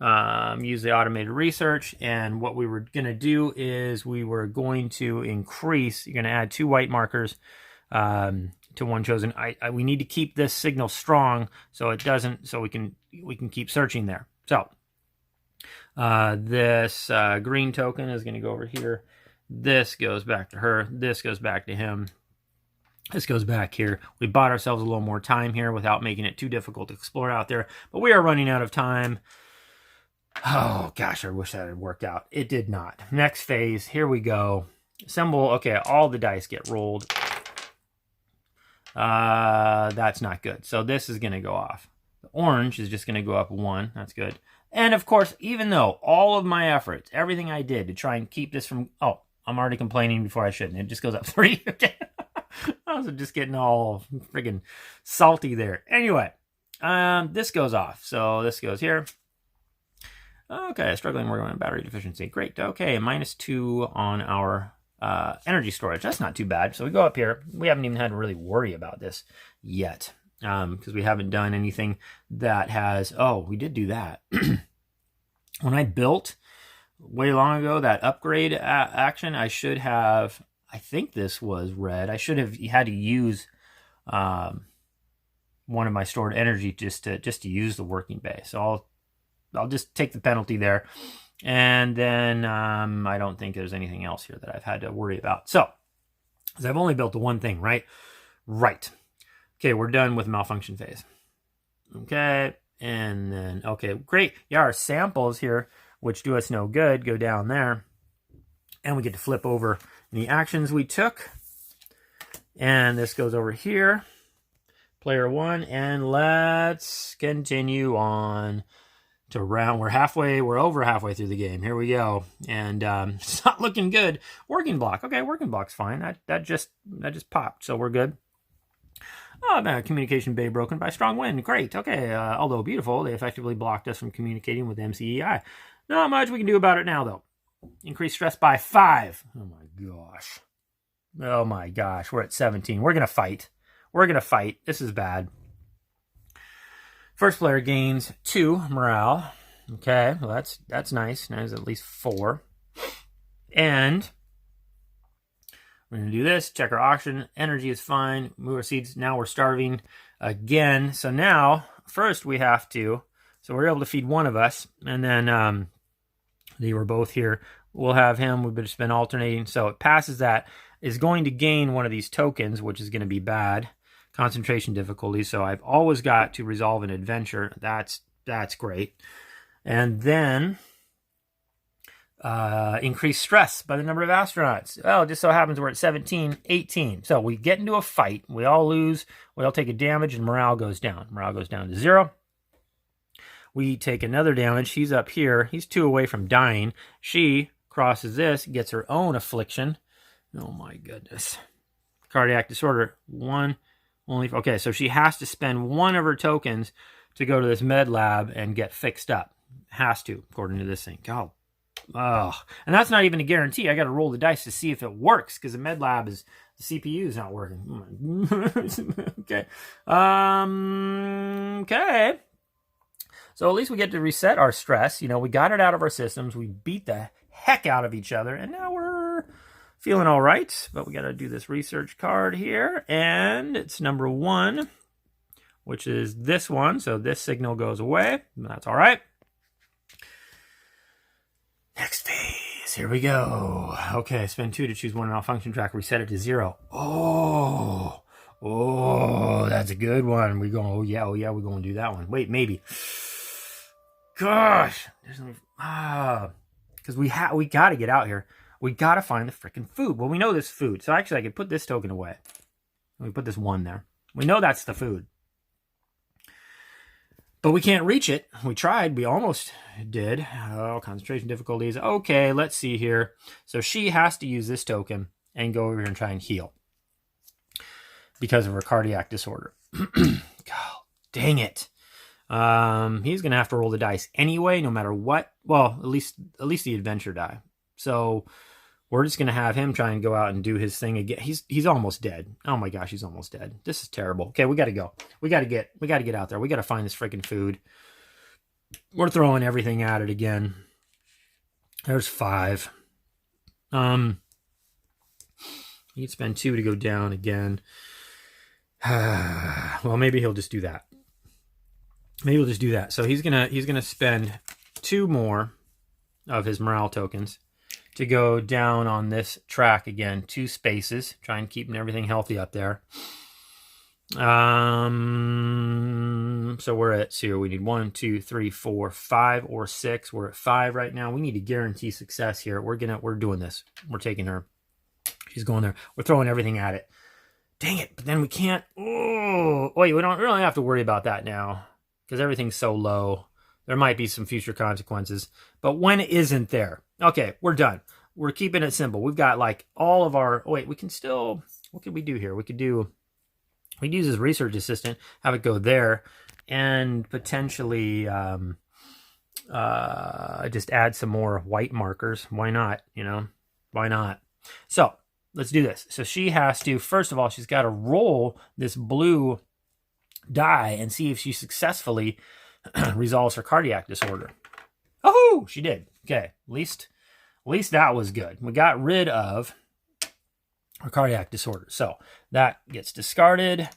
use the automated research. And what we were going to do is we were going to increase, you're going to add 2 white markers to one chosen. We need to keep this signal strong so it doesn't, so we can keep searching there. So this green token is going to go over here. This goes back to her. This goes back to him. This goes back here. We bought ourselves a little more time here without making it too difficult to explore out there, but we are running out of time. Oh gosh, I wish that had worked out. It did not. Next phase, here we go. Assemble. Okay, all the dice get rolled. That's not good. So this is going to go off. The orange is just going to go up 1. That's good. And of course, even though all of my efforts, everything I did to try and keep this from... Oh, I'm already complaining before I shouldn't. It just goes up 3. I was just getting all friggin' salty there. Anyway, this goes off. So this goes here. Okay, struggling working on battery deficiency. Great. Okay, -2 on our... energy storage. That's not too bad. So we go up here. We haven't even had to really worry about this yet because we haven't done anything that has... Oh, we did do that. When I built way long ago that upgrade action, I should have... I think this was red. I should have had to use one of my stored energy just to use the working bay. So I'll just take the penalty there. And then I don't think there's anything else here that I've had to worry about. So, because I've only built the one thing, right? Right. Okay, we're done with malfunction phase. Okay, and then, okay, great. Yeah, our samples here, which do us no good, go down there. And we get to flip over the actions we took. And this goes over here. Player 1, and let's continue on to round. We're over halfway through the game. Here we go. And it's not looking good. Working block. Okay, working block's fine. That just popped, so we're good. Oh, man, communication bay broken by strong wind. Great. Okay, although beautiful, they effectively blocked us from communicating with MCEI. Not much we can do about it now, though. Increase stress by 5. Oh, my gosh. Oh, my gosh. We're at 17. We're going to fight. We're going to fight. This is bad. First player gains 2 morale. Okay, well that's nice. Now there's at least 4. And we're going to do this. Check our auction. Energy is fine. Move our seeds. Now we're starving again. So now, first we have to... So we're able to feed one of us. And then they were both here. We'll have him. We've just been alternating. So it passes that. Is going to gain one of these tokens, which is going to be bad. Concentration difficulty, so I've always got to resolve an adventure. That's great. And then increase stress by the number of astronauts. Well, it just so happens we're at 17, 18. So we get into a fight. We all lose. We all take a damage, and morale goes down. Morale goes down to 0. We take another damage. He's up here. He's 2 away from dying. She crosses this, gets her own affliction. Oh, my goodness. Cardiac disorder. 1. Okay, so she has to spend one of her tokens to go to this med lab and get fixed up. Has to, according to this thing. God. Oh, and that's not even a guarantee. I got to roll the dice to see if it works because the med lab is the CPU is not working. Okay. Okay. So at least we get to reset our stress. You know, we got it out of our systems. We beat the heck out of each other, and now we're feeling all right. But we got to do this research card here, and it's number 1, which is this one. So this signal goes away. That's all right. Next phase. Here we go. Okay, spend 2 to choose one malfunction track. Reset it to 0. Oh, that's a good one. We go. Oh yeah, we're going to do that one. Wait, maybe. Gosh, because we got to get out here. We got to find the freaking food. Well, we know this food, so actually I could put this token away. We put this 1 there. We know that's the food. But we can't reach it. We tried. We almost did. Oh, concentration difficulties. Okay, let's see here. So she has to use this token and go over here and try and heal because of her cardiac disorder. God, dang it. He's going to have to roll the dice anyway, no matter what. Well, at least the adventure die. So we're just going to have him try and go out and do his thing again. He's almost dead. Oh my gosh, he's almost dead. This is terrible. Okay, we got to go. We got to get out there. We got to find this freaking food. We're throwing everything at it again. There's 5. You can spend 2 to go down again. Well, maybe he'll just do that. Maybe we'll just do that. So he's gonna spend 2 more of his morale tokens to go down on this track again. 2 spaces. Try and keep everything healthy up there. So we're at 0. We need 1, 2, 3, 4, 5, or 6. We're at 5 right now. We need to guarantee success here. We're doing this. We're taking her. She's going there. We're throwing everything at it. Dang it! But then we can't. Oh wait, we don't really have to worry about that now because everything's so low. There might be some future consequences, but when it isn't there, okay, we're done. We're keeping it simple. We've got like all of our. Oh, wait, we can still. What could we do here? We could use his research assistant, have it go there, and potentially just add some more white markers. Why not? You know, why not? So let's do this. So she has to, first of all, she's got to roll this blue die and see if she successfully resolves her cardiac disorder. Oh, she did. Okay, at least that was good. We got rid of her cardiac disorder. So that gets discarded.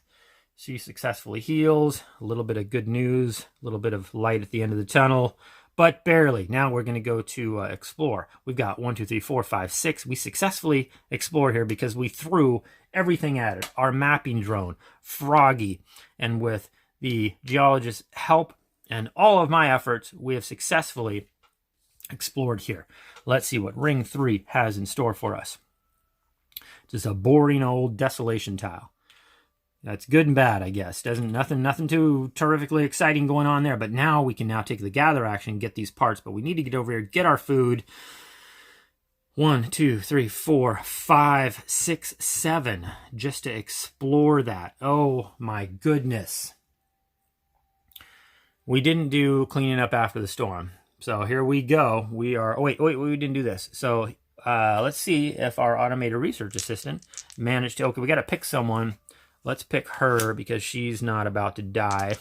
She successfully heals. A little bit of good news, a little bit of light at the end of the tunnel, but barely. Now we're going to go to explore. We've got 1, 2, 3, 4, 5, 6. We successfully explored here because we threw everything at it. Our mapping drone, Froggy, and with the geologist's help and all of my efforts, we have successfully explored here. Let's see what Ring 3 has in store for us. Just a boring old desolation tile. That's good and bad, I guess. Nothing too terrifically exciting going on there. But now we can take the gather action and get these parts. But we need to get over here, get our food. 1, 2, 3, 4, 5, 6, 7. Just to explore that. Oh my goodness. We didn't do cleaning up after the storm. So here we go. We are... Oh, wait, we didn't do this. So let's see if our automated research assistant managed to... Okay, we got to pick someone. Let's pick her because she's not about to die.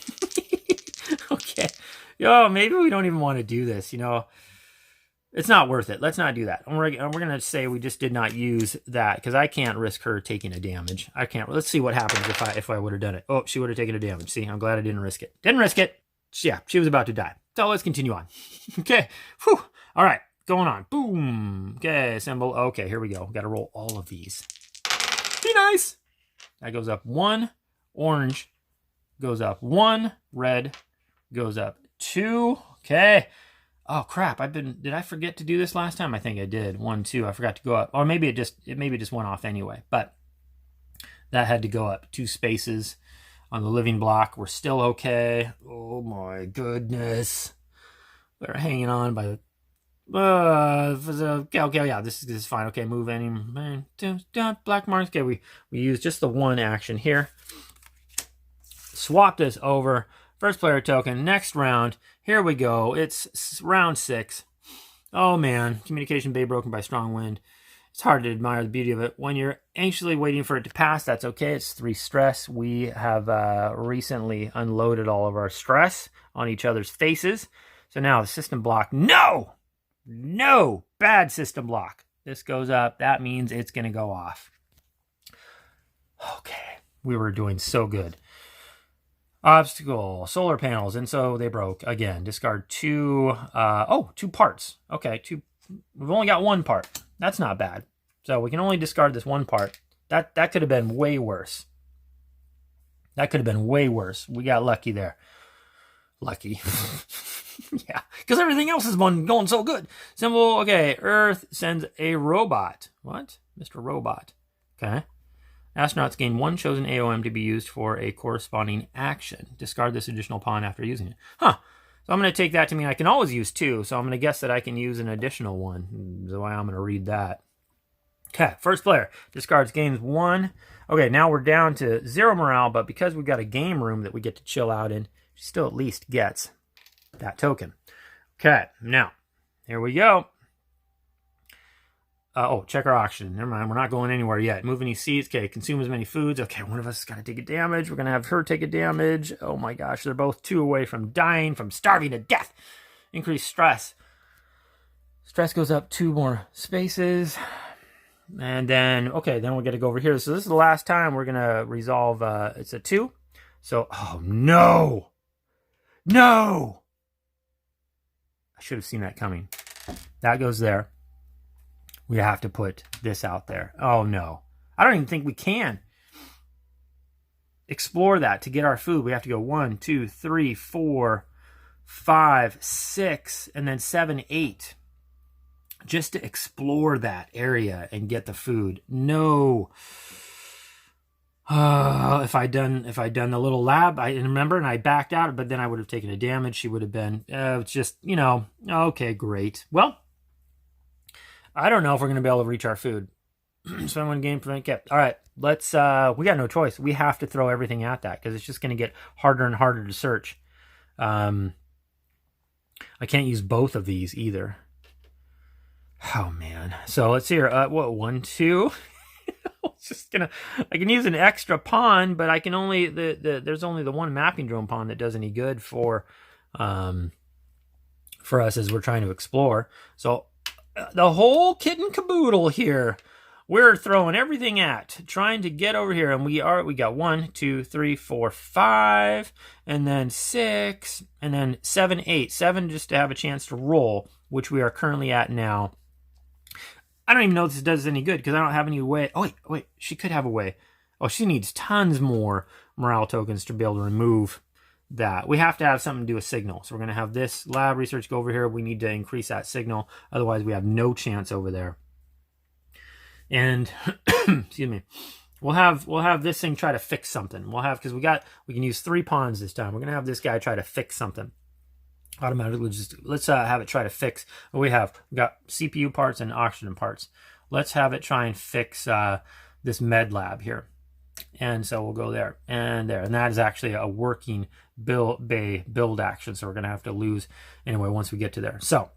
Okay. Yo, maybe we don't even want to do this, you know. It's not worth it. Let's not do that. And we're going to say we just did not use that because I can't risk her taking a damage. I can't. Let's see what happens if I would have done it. Oh, she would have taken a damage. See, I'm glad I didn't risk it. Didn't risk it. Yeah, she was about to die. So let's continue on. Okay. Whew. All right. Going on. Boom. Okay. Assemble. Okay, here we go. Got to roll all of these. Be nice. That goes up 1. Orange goes up 1. Red goes up 2. Okay. Oh crap! Did I forget to do this last time? I think I did. 1, 2. I forgot to go up, or maybe it just went off anyway. But that had to go up 2 spaces on the living block. We're still okay. Oh my goodness! We're hanging on by the. Okay, yeah, this is fine. Okay, move any black marks. Okay, we use just the 1 action here. swap this over. First player token, next round. Here we go. It's round 6. Oh man, communication bay broken by strong wind. It's hard to admire the beauty of it. When you're anxiously waiting for it to pass, that's okay. It's 3 stress. We have recently unloaded all of our stress on each other's faces. So now the system block. No! No! Bad system block. This goes up. That means it's going to go off. Okay. We were doing so good. Obstacle. Solar panels. And so they broke. Again, discard 2. 2 parts. Okay. We've only got 1 part. That's not bad. So we can only discard this 1 part. That could have been way worse. That could have been way worse. We got lucky there. Lucky. Yeah, because everything else has been going so good. Symbol, okay. Earth sends a robot. What? Mr. Robot. Okay. Astronauts gain 1 chosen AOM to be used for a corresponding action. Discard this additional pawn after using it. Huh. So I'm going to take that to mean I can always use 2. So I'm going to guess that I can use an additional one. So I'm going to read that. Okay. First player discards gains 1. Okay, now we're down to 0 morale, but because we've got a game room that we get to chill out in, she still at least gets that token. Okay, now, here we go. Check our auction. Never mind, we're not going anywhere yet. Move any seats. Okay, consume as many foods. Okay, one of us has got to take a damage. We're going to have her take a damage. Oh my gosh, they're both 2 away from dying, from starving to death. Increased stress. Stress goes up 2 more spaces. And then, okay, then we're going to go over here. So this is the last time we're going to resolve. It's a 2. So, oh no. No! I should have seen that coming. That goes there. We have to put this out there. Oh, no. I don't even think we can explore that to get our food. We have to go 1, 2, 3, 4, 5, 6, and then 7, 8. Just to explore that area and get the food. No. If I'd done the little lab, I remember, and I backed out, but then I would have taken a damage. She would have been, it's just, okay, great. Well, I don't know if we're going to be able to reach our food. So I'm going to game prevent kept. All right, let's, we got no choice. We have to throw everything at that because it's just going to get harder and harder to search. I can't use both of these either. Oh, man. So let's see here. 1, 2. I can use an extra pawn, but I can only there's only the 1 mapping drone pawn that does any good for us as we're trying to explore. So the whole kit and caboodle here, we're throwing everything at trying to get over here, and we got 1, 2, 3, 4, 5, and then 6, and then 7, 8, 7 just to have a chance to roll, which we are currently at now. I don't even know if this does any good because I don't have any way. Oh, wait. She could have a way. Oh, she needs tons more morale tokens to be able to remove that. We have to have something to do a signal. So we're going to have this lab research go over here. We need to increase that signal. Otherwise, we have no chance over there. And, excuse me, we'll have this thing try to fix something. Because we can use 3 pawns this time. We're going to have this guy try to fix something. Automatically, let's have it try to fix what we got CPU parts and oxygen parts. Let's have it try and fix this med lab here, and so we'll go there and there, and that is actually a working build action. So we're gonna have to lose anyway once we get to there. So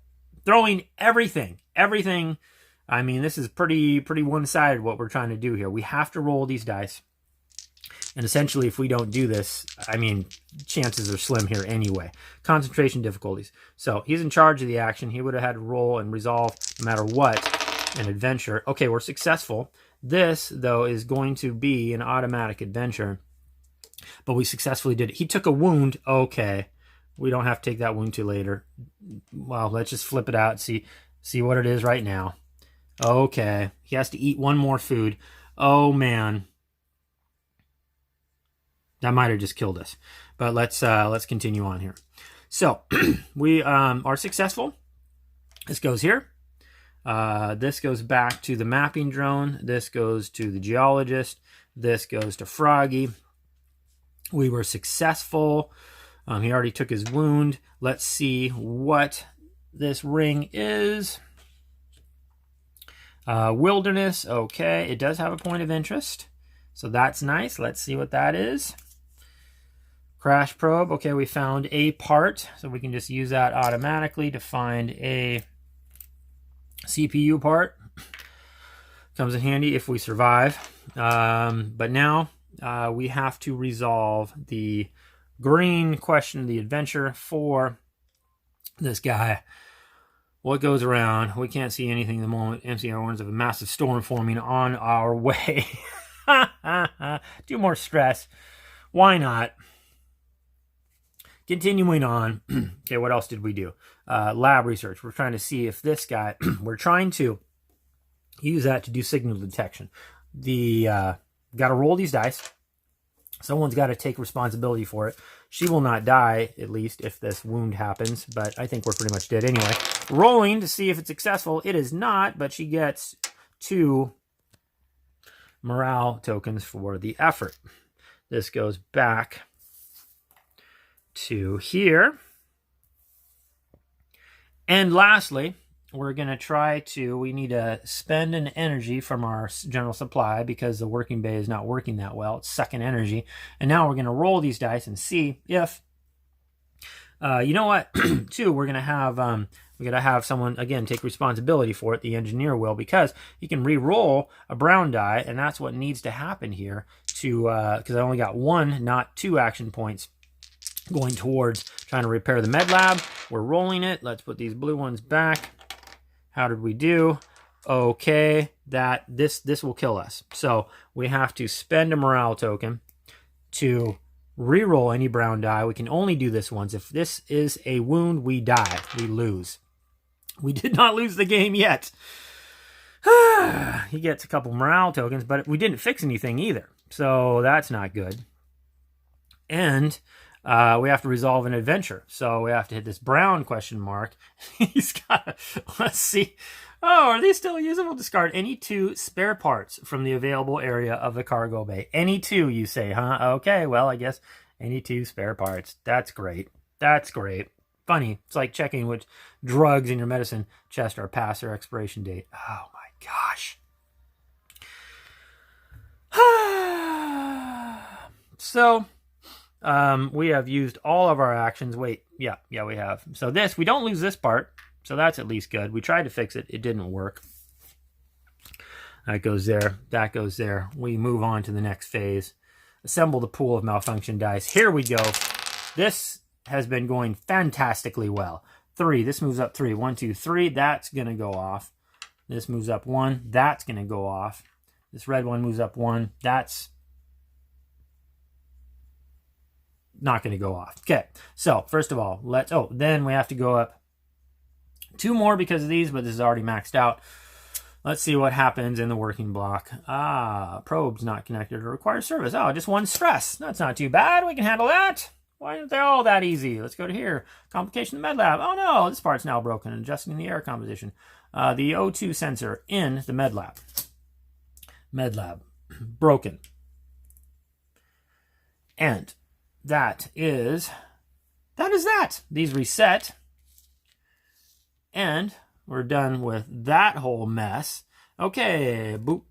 throwing everything. I mean, this is pretty one-sided what we're trying to do here. We have to roll these dice. And essentially, if we don't do this, I mean, chances are slim here anyway. Concentration difficulties. So he's in charge of the action. He would have had to roll and resolve no matter what an adventure. Okay, we're successful. This, though, is going to be an automatic adventure. But we successfully did it. He took a wound. Okay. We don't have to take that wound to later. Well, let's just flip it out and see what it is right now. Okay. He has to eat 1 more food. Oh, man. That might have just killed us. But let's continue on here. So we are successful. This goes here. This goes back to the mapping drone. This goes to the geologist. This goes to Froggy. We were successful. He already took his wound. Let's see what this ring is. Wilderness. Okay, it does have a point of interest. So that's nice. Let's see what that is. Crash probe. Okay, we found a part, so we can just use that automatically to find a CPU part. Comes in handy if we survive. But now we have to resolve the green question of the adventure for this guy. What goes around? We can't see anything at the moment. MCR warns of a massive storm forming on our way. 2 more stress. Why not? Continuing on. Okay, what else did we do? Lab research. We're trying to see if this guy, we're trying to use that to do signal detection. Got to roll these dice. Someone's got to take responsibility for it. She will not die, at least, if this wound happens, but I think we're pretty much dead anyway. Rolling to see if it's successful. It is not, but she gets 2 morale tokens for the effort. This goes back to here. And lastly, we're going to try to, we need to spend an energy from our general supply because the working bay is not working that well. It's sucking energy. And now we're going to roll these dice and see if, you know what, too, we're going to have someone, again, take responsibility for it. The engineer will, because he can re-roll a brown die, and that's what needs to happen here to, because I only got 1, not 2 action points going towards trying to repair the med lab. We're rolling it. Let's put these blue ones back. How did we do? Okay, that this will kill us. So we have to spend a morale token to re-roll any brown die. We can only do this once. If this is a wound, we die. We lose. We did not lose the game yet. He gets a couple morale tokens, but we didn't fix anything either. So that's not good. And we have to resolve an adventure. So we have to hit this brown question mark. He's got, let's see. Oh, are these still usable? Discard any 2 spare parts from the available area of the cargo bay. Any 2, you say, huh? Okay, well, I guess any 2 spare parts. That's great. That's great. Funny. It's like checking which drugs in your medicine chest are past their expiration date. Oh, my gosh. So we have used all of our actions. Wait, yeah, we have. So this, we don't lose this part. So that's at least good. We tried to fix it. It didn't work. That goes there. That goes there. We move on to the next phase. Assemble the pool of malfunction dice. Here we go. This has been going fantastically well. 3. This moves up 3. 1, 2, 3. That's going to go off. This moves up 1. That's going to go off. This red one moves up 1. That's not going to go off. Okay. So first of all, then we have to go up 2 more because of these, but this is already maxed out. Let's see what happens in the working block. Probe's not connected or requires service. Oh, just 1 stress. That's not too bad. We can handle that. Why aren't they all that easy? Let's go to here. Complication of the med lab. Oh no, this part's now broken. Adjusting the air composition. The O2 sensor in the med lab. Med lab. Broken. And that is that. These reset. And we're done with that whole mess. Okay, boop,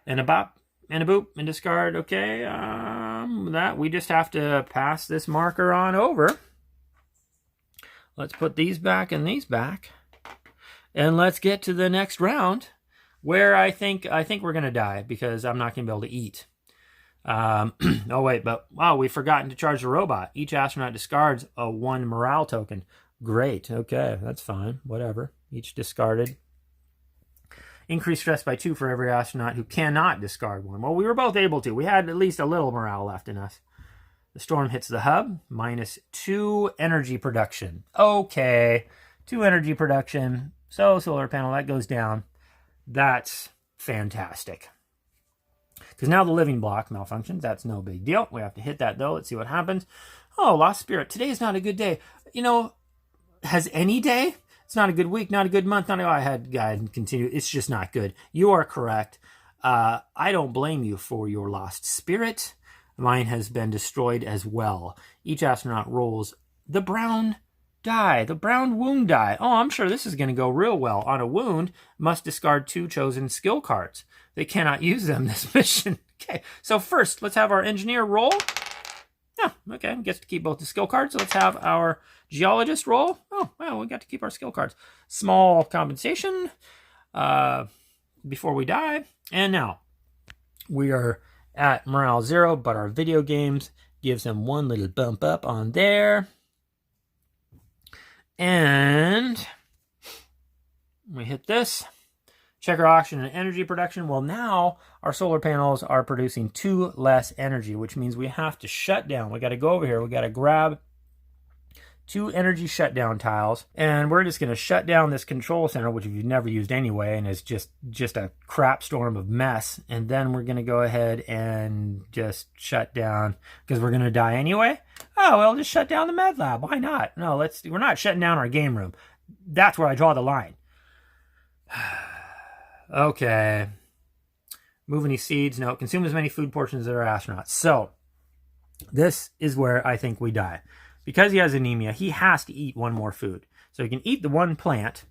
and a bop, and a boop, and discard. Okay, that we just have to pass this marker on over. Let's put these back and these back, and let's get to the next round, where I think we're gonna die because I'm not gonna be able to eat. Oh wait, but wow, we've forgotten to charge the robot. Each astronaut discards a 1 morale token. Great. Okay, that's fine. Whatever. Each discarded. Increase stress by 2 for every astronaut who cannot discard 1. Well, we were both able to. We had at least a little morale left in us. The storm hits the hub. -2 energy production. Okay. 2 energy production. So solar panel, that goes down. That's fantastic. Because now the living block malfunctions. That's no big deal. We have to hit that, though. Let's see what happens. Oh, lost spirit. Today is not a good day. You know, has any day? It's not a good week, not a good month. I had continue. It's just not good. You are correct. I don't blame you for your lost spirit. Mine has been destroyed as well. Each astronaut rolls the brown die, the brown wound die. Oh, I'm sure this is going to go real well. On a wound, must discard 2 chosen skill cards. They cannot use them this mission. Okay, so first, let's have our engineer roll. Oh, okay. Gets to keep both the skill cards. So let's have our geologist roll. Oh, well, we got to keep our skill cards. Small compensation before we die. And now we are at morale 0, but our video games gives them one little bump up on there. And we hit this. Check our oxygen and energy production. Well, now our solar panels are producing 2 less energy, which means we have to shut down. We got to go over here. We got to grab 2 energy shutdown tiles, and we're just going to shut down this control center, which we've never used anyway, and is just a crap storm of mess. And then we're going to go ahead and just shut down, because we're going to die anyway. Oh, well, just shut down the med lab. Why not? No, we're not shutting down our game room. That's where I draw the line. Okay. Move any seeds? No. Consume as many food portions as our astronauts. So, this is where I think we die. Because he has anemia, he has to eat 1 more food. So he can eat the 1 plant.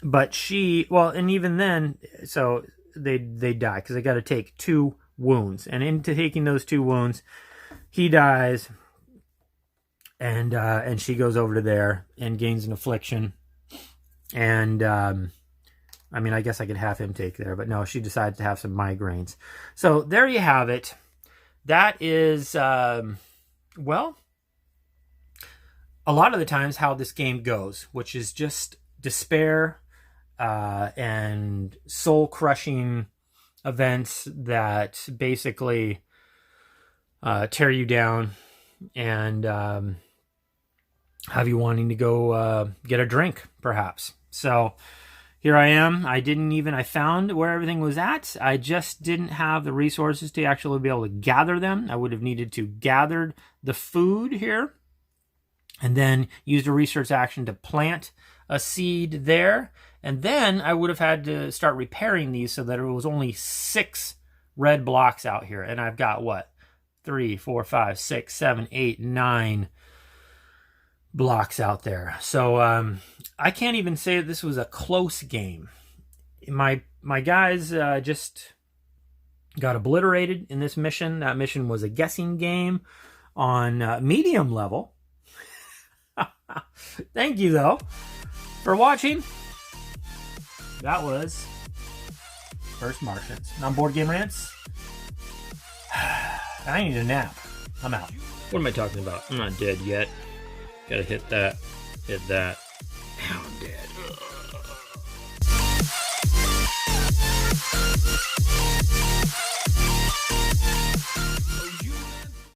But and even then, so they die because they got to take 2 wounds. And into taking those 2 wounds, he dies. And she goes over to there and gains an affliction. And I mean, I guess I could have him take there, but no, she decides to have some migraines. So there you have it. That is, well, a lot of the times how this game goes, which is just despair and soul-crushing events that basically tear you down and have you wanting to go get a drink, perhaps. So here I am. I found where everything was at. I just didn't have the resources to actually be able to gather them. I would have needed to gather the food here and then used a research action to plant a seed there. And then I would have had to start repairing these so that it was only 6 red blocks out here. And I've got what? 3, 4, 5, 6, 7, 8, 9 blocks out there. So I can't even say that this was a close game. My guys just got obliterated in this mission. That mission was a guessing game on medium level. Thank you, though, for watching. That was First Martians. I'm Boardgamerants. I need a nap. I'm out. What am I talking about? I'm not dead yet. Gotta hit that. Hit that.